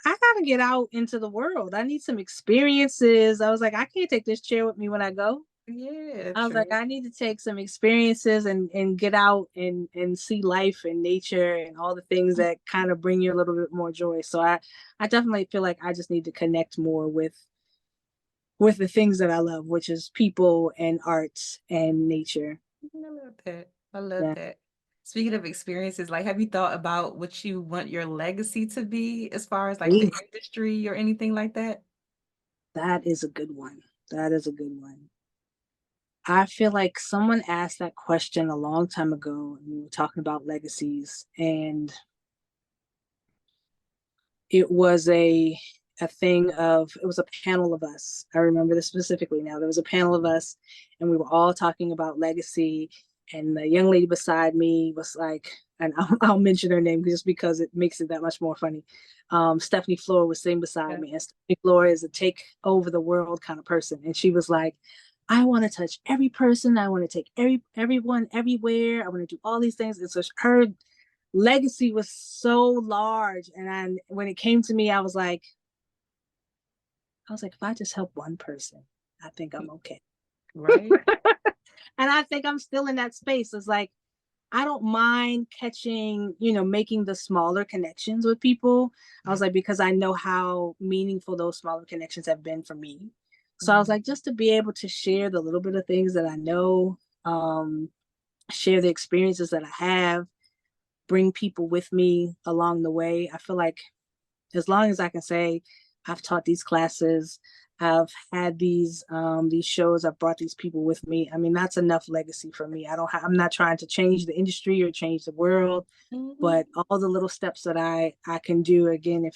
gotta get out into the world. I need some experiences. I was like, I can't take this chair with me when I go. Yeah, I was like, I need to take some experiences and get out and see life and nature and all the things that kind of bring you a little bit more joy. So I definitely feel like I just need to connect more with the things that I love, which is people and arts and nature. I love that. I love that. Speaking of experiences, like, have you thought about what you want your legacy to be as far as like the industry or anything like that? That is a good one. That is a good one. I feel like someone asked that question a long time ago, and we were talking about legacies, and it was a panel of us. I remember this specifically now. There was a panel of us, and we were all talking about legacy. And the young lady beside me was like, and I'll mention her name just because it makes it that much more funny. Stephanie Floor was sitting beside me, and Stephanie Floor is a take over the world kind of person. And she was like, I want to touch every person. I want to take everyone everywhere. I want to do all these things. And so her legacy was so large. And when it came to me, I was like, if I just help one person, I think I'm okay. Right. And I think I'm still in that space. It's like, I don't mind catching, making the smaller connections with people. I was like, because I know how meaningful those smaller connections have been for me. So I was like, just to be able to share the little bit of things that I know, share the experiences that I have, bring people with me along the way. I feel like as long as I can say I've taught these classes, I've had these shows, I've brought these people with me. I mean, that's enough legacy for me. I'm not trying to change the industry or change the world, but all the little steps that I can do, again,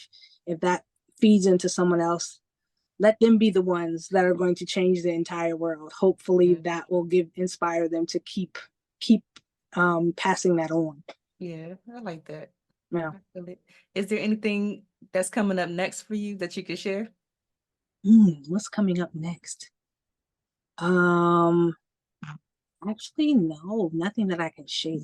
if that feeds into someone else, let them be the ones that are going to change the entire world. Hopefully that will inspire them to keep passing that on. Yeah, I like that. Yeah. Is there anything that's coming up next for you that you could share? What's coming up next? Actually, no, nothing that I can share.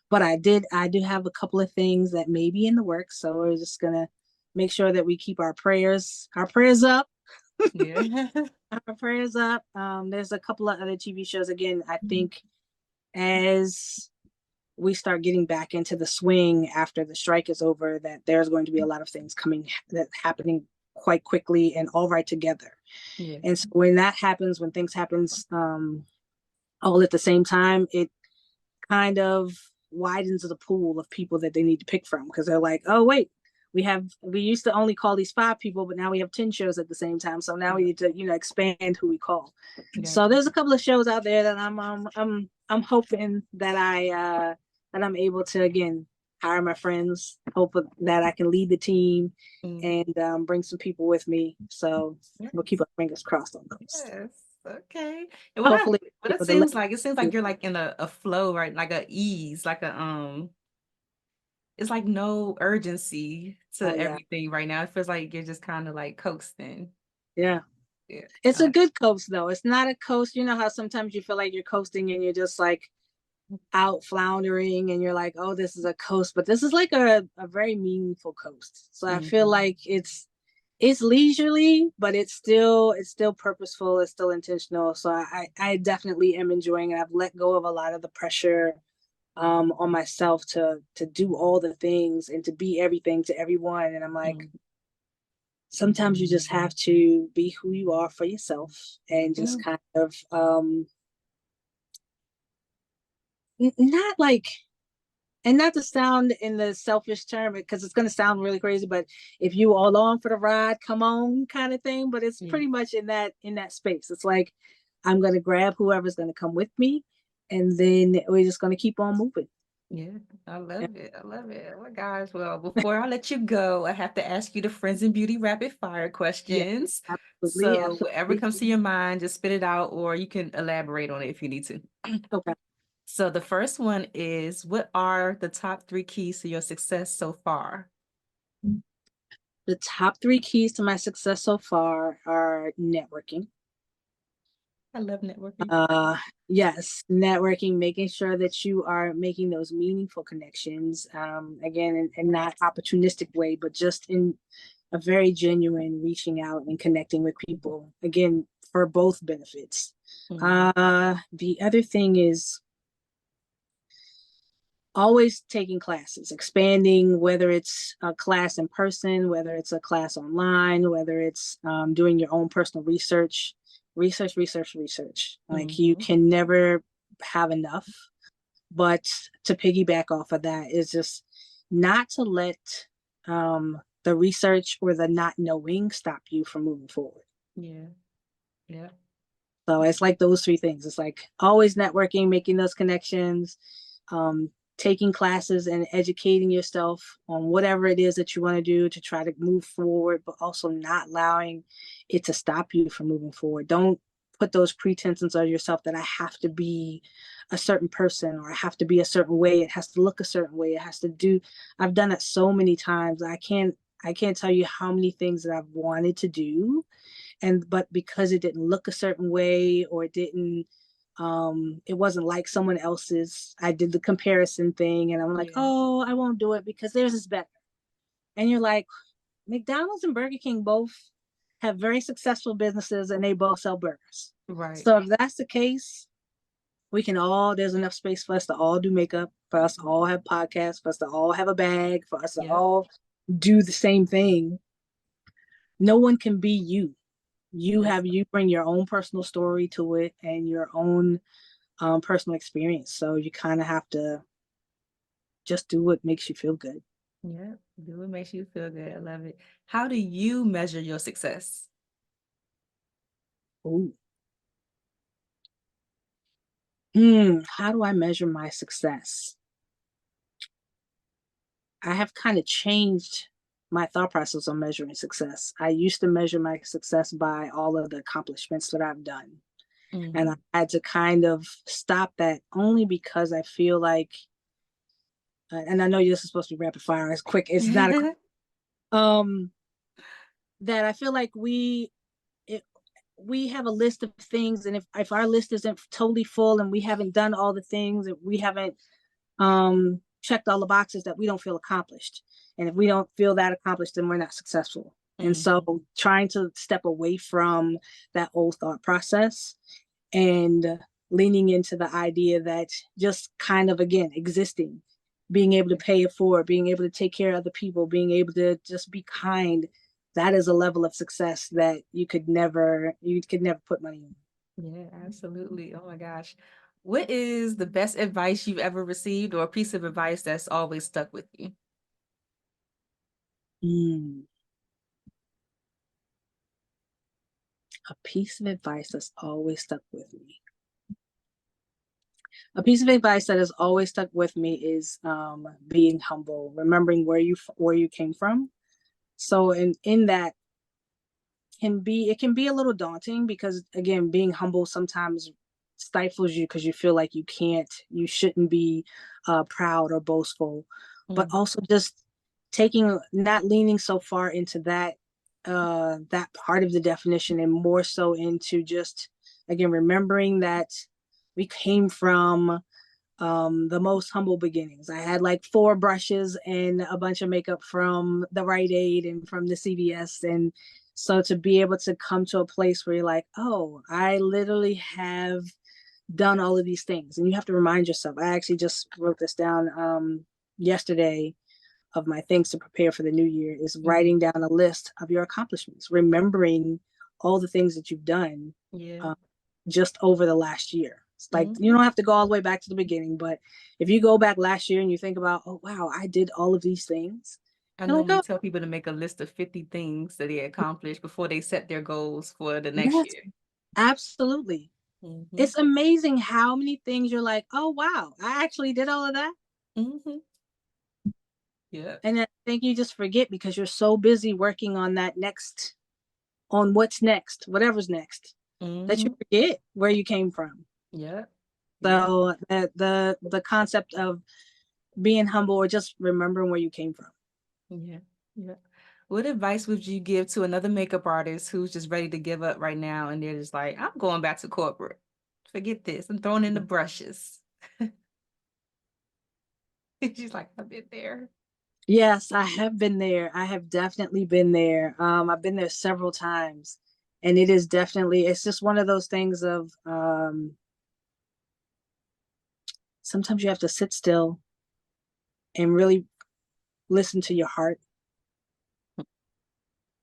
But I do have a couple of things that may be in the works. So we're just gonna make sure that we keep our prayers up. Yeah. Our prayers up. There's a couple of other TV shows. Again, I think as we start getting back into the swing after the strike is over, that there's going to be a lot of things happening quite quickly and all right together. Yeah. And so when that happens, when things happens all at the same time, it kind of widens the pool of people that they need to pick from, because they're like, oh wait, we used to only call these 5 people, but now we have 10 shows at the same time. So now we need to, expand who we call. Yeah. So there's a couple of shows out there that I'm hoping that I'm able to, again, hire my friends, hope that I can lead the team and bring some people with me. So we'll keep our fingers crossed on those. Yes. Okay. And Hopefully, what it seems like you're like in a flow, right? Like a ease, like it's like no urgency to everything right now. It feels like you're just kind of like coasting. Yeah. Yeah. It's a good coast though. It's not a coast. You know how sometimes you feel like you're coasting and you're just like out floundering and you're like, oh, this is a coast, but this is like a very meaningful coast. So I feel like it's leisurely, but it's still purposeful, it's still intentional. So I definitely am enjoying it. I've let go of a lot of the pressure on myself to do all the things and to be everything to everyone. And I'm like, sometimes you just have to be who you are for yourself and just kind of not like, and not to sound in the selfish term, because it's going to sound really crazy, but if you all on for the ride, come on kind of thing. But it's pretty much in that space. It's like, I'm going to grab whoever's going to come with me, and then we're just going to keep on moving. Yeah, I love it. I love it. Oh my gosh. Well, before I let you go, I have to ask you the Friends in Beauty rapid fire questions. Absolutely. So whatever comes to your mind, just spit it out, or you can elaborate on it if you need to. Okay. So the first one is, what are the top 3 keys to your success so far? The top 3 keys to my success so far are networking. I love networking. Yes, networking, making sure that you are making those meaningful connections, again, in not opportunistic way, but just in a very genuine reaching out and connecting with people, again, for both benefits. The other thing is always taking classes, expanding, whether it's a class in person, whether it's a class online, whether it's doing your own personal research. Like you can never have enough. But to piggyback off of that is just not to let the research or the not knowing stop you from moving forward. Yeah. Yeah. So it's like those 3 things. It's like always networking, making those connections, taking classes and educating yourself on whatever it is that you want to do to try to move forward, but also not allowing it to stop you from moving forward. Don't put those pretensions on yourself that I have to be a certain person, or I have to be a certain way. It has to look a certain way. It has to do. I've done it so many times. I can't tell you how many things that I've wanted to do, but because it didn't look a certain way, or it wasn't like someone else's, I did the comparison thing, and I'm like, oh, I won't do it because theirs is better. And you're like, McDonald's and Burger King both have very successful businesses and they both sell burgers. Right. So if that's the case, there's enough space for us to all do makeup, for us to all have podcasts, for us to all have a bag, for us to all do the same thing. No one can be you. You bring your own personal story to it and your own personal experience. So you kind of have to just do what makes you feel good. Yeah, do what makes you feel good. I love it. How do you measure your success? Ooh. How do I measure my success? I have kind of changed my thought process on measuring success. I used to measure my success by all of the accomplishments that I've done. And I had to kind of stop that, only because I feel like, and I know this is supposed to be rapid fire, as quick, it's not that I feel like we have a list of things, and if our list isn't totally full and we haven't done all the things, and we haven't checked all the boxes, that we don't feel accomplished. And if we don't feel that accomplished, then we're not successful. And so trying to step away from that old thought process and leaning into the idea that just kind of, again, existing, being able to pay it forward, being able to take care of other people, being able to just be kind, that is a level of success that you could never put money on. Yeah, absolutely. Oh my gosh. What is the best advice you've ever received, or a piece of advice that's always stuck with you? Mm. A piece of advice that's always stuck with me. A piece of advice that has always stuck with me is being humble, remembering where you came from. So in that it can be a little daunting, because again, being humble sometimes stifles you, because you feel like you shouldn't be proud or boastful, but Mm, also just not leaning so far into that part of the definition, and more so into just, again, remembering that we came from the most humble beginnings. I had like 4 brushes and a bunch of makeup from the Rite Aid and from the CVS. And so to be able to come to a place where you're like, oh, I literally have done all of these things. And you have to remind yourself. I actually just wrote this down yesterday, of my things to prepare for the new year, is mm, writing down a list of your accomplishments, remembering all the things that you've done yeah. uh, just over the last year. It's like, you Hmm. don't have to go all the way back to the beginning, but if you go back last year and you think about, oh wow, I did all of these things, I you're like, normally oh tell people to make a list of 50 things that they accomplished before they set their goals for the next yes, year. absolutely. Hmm. It's amazing how many things you're like, oh wow, I actually did all of that. Hmm. Yeah. And I think you just forget, because you're so busy working on what's next, whatever's next, that you Hmm. forget where you came from. Yeah. Yeah. So the concept of being humble, or just remembering where you came from. Yeah. Yeah. What advice would you give to another makeup artist who's just ready to give up right now, and they're just like, I'm going back to corporate. Forget this. I'm throwing in the brushes. She's like, I've been there. Yes, I have been there. I have definitely been there. I've been there several times, and it's just one of those things of sometimes you have to sit still and really listen to your heart,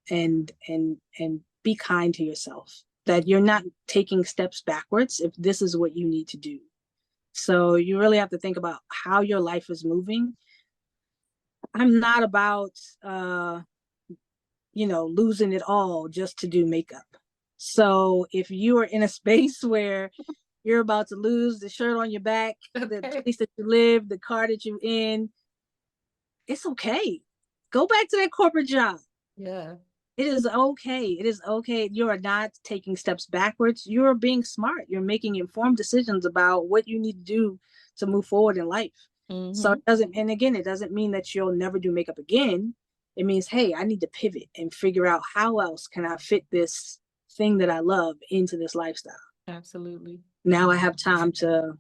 and be kind to yourself, that you're not taking steps backwards if this is what you need to do. So you really have to think about how your life is moving. I'm not about losing it all just to do makeup. So if you are in a space where you're about to lose the shirt on your back, the Okay. place that you live, the car that you're in, it's okay. Go back to that corporate job. Yeah. It is okay. It is okay. You are not taking steps backwards. You're being smart. You're making informed decisions about what you need to do to move forward in life. So Hmm. it doesn't mean that you'll never do makeup again. It means, hey, I need to pivot and figure out how else can I fit this thing that I love into this lifestyle. Absolutely. Now I have time to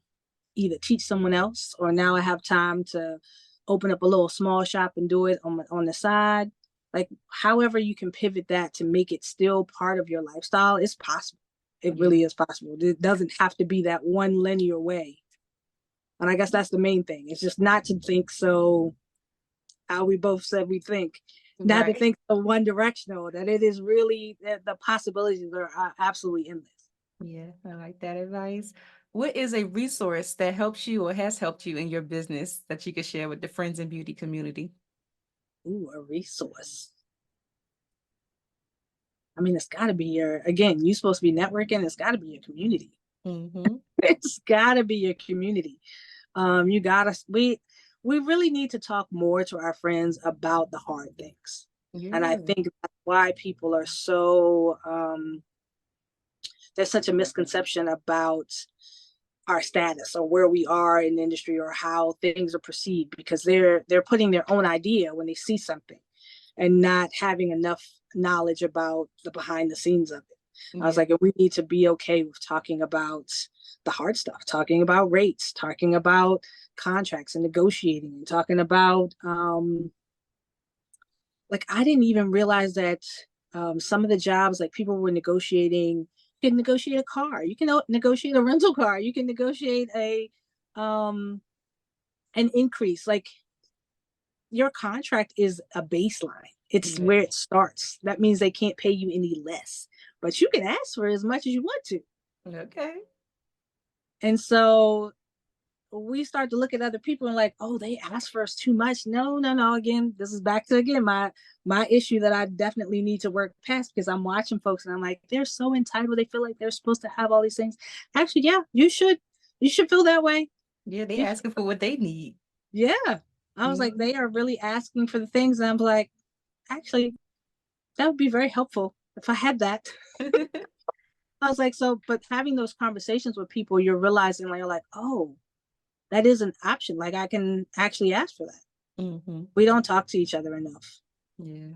either teach someone else, or now I have time to open up a little small shop and do it on the side. Like, however you can pivot that to make it still part of your lifestyle, it's possible. It Yeah. really is possible. It doesn't have to be that one linear way. And I guess that's the main thing. It's just not to think so, how we both said we think, not to Right. think so one directional, that it is really, the possibilities are absolutely endless. Yeah, I like that advice. What is a resource that helps you or has helped you in your business that you could share with the friends and beauty community? Ooh, a resource. I mean, it's got to be again, you're supposed to be networking. It's got to be your community. Mm-hmm. It's got to be your community. We really need to talk more to our friends about the hard things. And I Yeah. think that's why people are so, there's such a misconception about our status, or where we are in the industry, or how things are perceived, because they're putting their own idea when they see something, and not having enough knowledge about the behind the scenes of it. I was Yeah. like, we need to be okay with talking about the hard stuff, talking about rates, talking about contracts and negotiating, and talking about like, I didn't even realize that some of the jobs, like, people were negotiating. You can negotiate a car, you can negotiate a rental car, you can negotiate a um an increase. Like, your contract is a baseline. It's where it starts. That means they can't pay you any less, but you can ask for as much as you want to. Okay. And so we start to look at other people and like, oh, they ask for us too much. No. Again, this is back to my issue that I definitely need to work past, because I'm watching folks and I'm like, they're so entitled. They feel like they're supposed to have all these things. Actually, yeah, you should feel that way. Yeah, they asking for what they need. Yeah. I was like, they are really asking for the things. And I'm like, actually, that would be very helpful if I had that. I was like, so, but having those conversations with people, you're realizing like, oh, that is an option. Like, I can actually ask for that. We don't talk to each other enough. Yeah.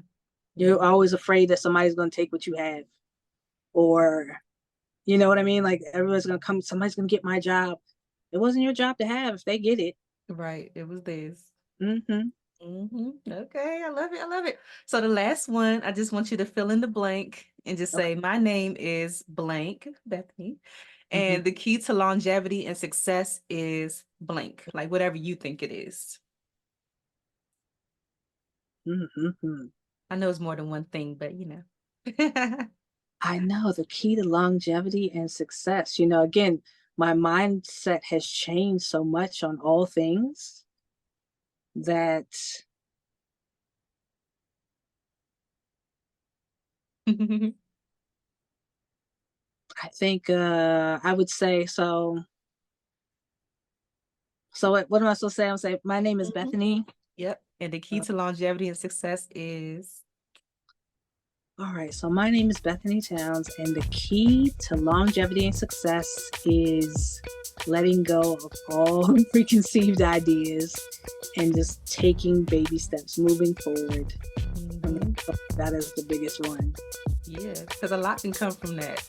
You're always afraid that somebody's going to take what you have, or, you know what I mean? Like, everyone's going to come, somebody's going to get my job. It wasn't your job to have. If they get it. Right. It was theirs. Okay. I love it. So the last one, I just want you to fill in the blank and just say, my name is blank, Bethany. And the key to longevity and success is blank, like whatever you think it is. I know it's more than one thing, but you know. I know the key to longevity and success. You know, again, my mindset has changed so much on all things that I think I would say so. So what am I supposed to say? I'm saying my name is Bethany. Yep. And the key to longevity and success is. All right. So my name is Bethany Townes, and the key to longevity and success is letting go of all preconceived ideas and just taking baby steps, moving forward. That is the biggest one. Yeah, because a lot can come from that.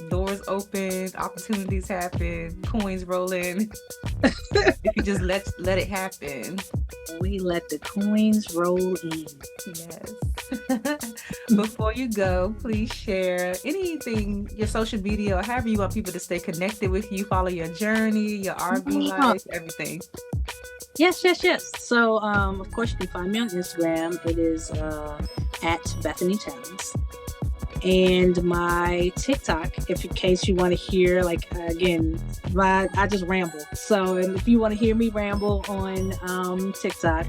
Doors open, opportunities happen, coins roll in. If you just let it happen. We let the coins roll in. Yes. Before you go, please share anything, your social media, or however you want people to stay connected with you, follow your journey, your RV life, everything. Yes. So, of course, you can find me on Instagram. It is at Bethany Townes. And my TikTok, if in case you want to hear, like, again, I just ramble. So if you want to hear me ramble on TikTok,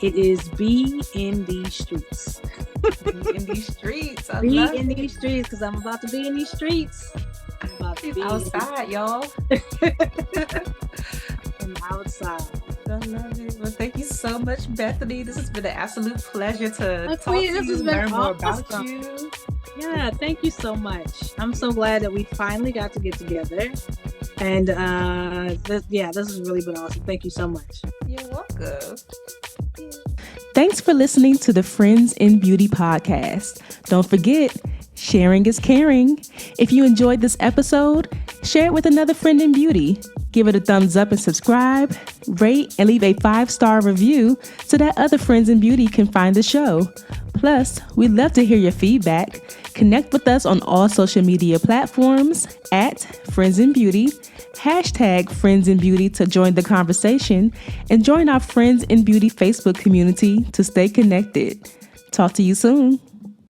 it is Be in These Streets. Be in these streets. Be in these streets, because I'm about to be in these streets. I'm about to be outside, y'all. I'm outside. I love it. Well, thank you so much, Bethany. This has been an absolute pleasure to talk to you, learn more about you. Yeah, thank you so much. I'm so glad that we finally got to get together. And this has really been awesome. Thank you so much. You're welcome. Thanks for listening to the Friends in Beauty podcast. Don't forget, sharing is caring. If you enjoyed this episode, share it with another friend in beauty. Give it a thumbs up and subscribe, rate, and leave a 5-star review so that other friends in beauty can find the show. Plus, we'd love to hear your feedback. Connect with us on all social media platforms at Friends in Beauty, #Friends in Beauty to join the conversation, and join our Friends in Beauty Facebook community to stay connected. Talk to you soon.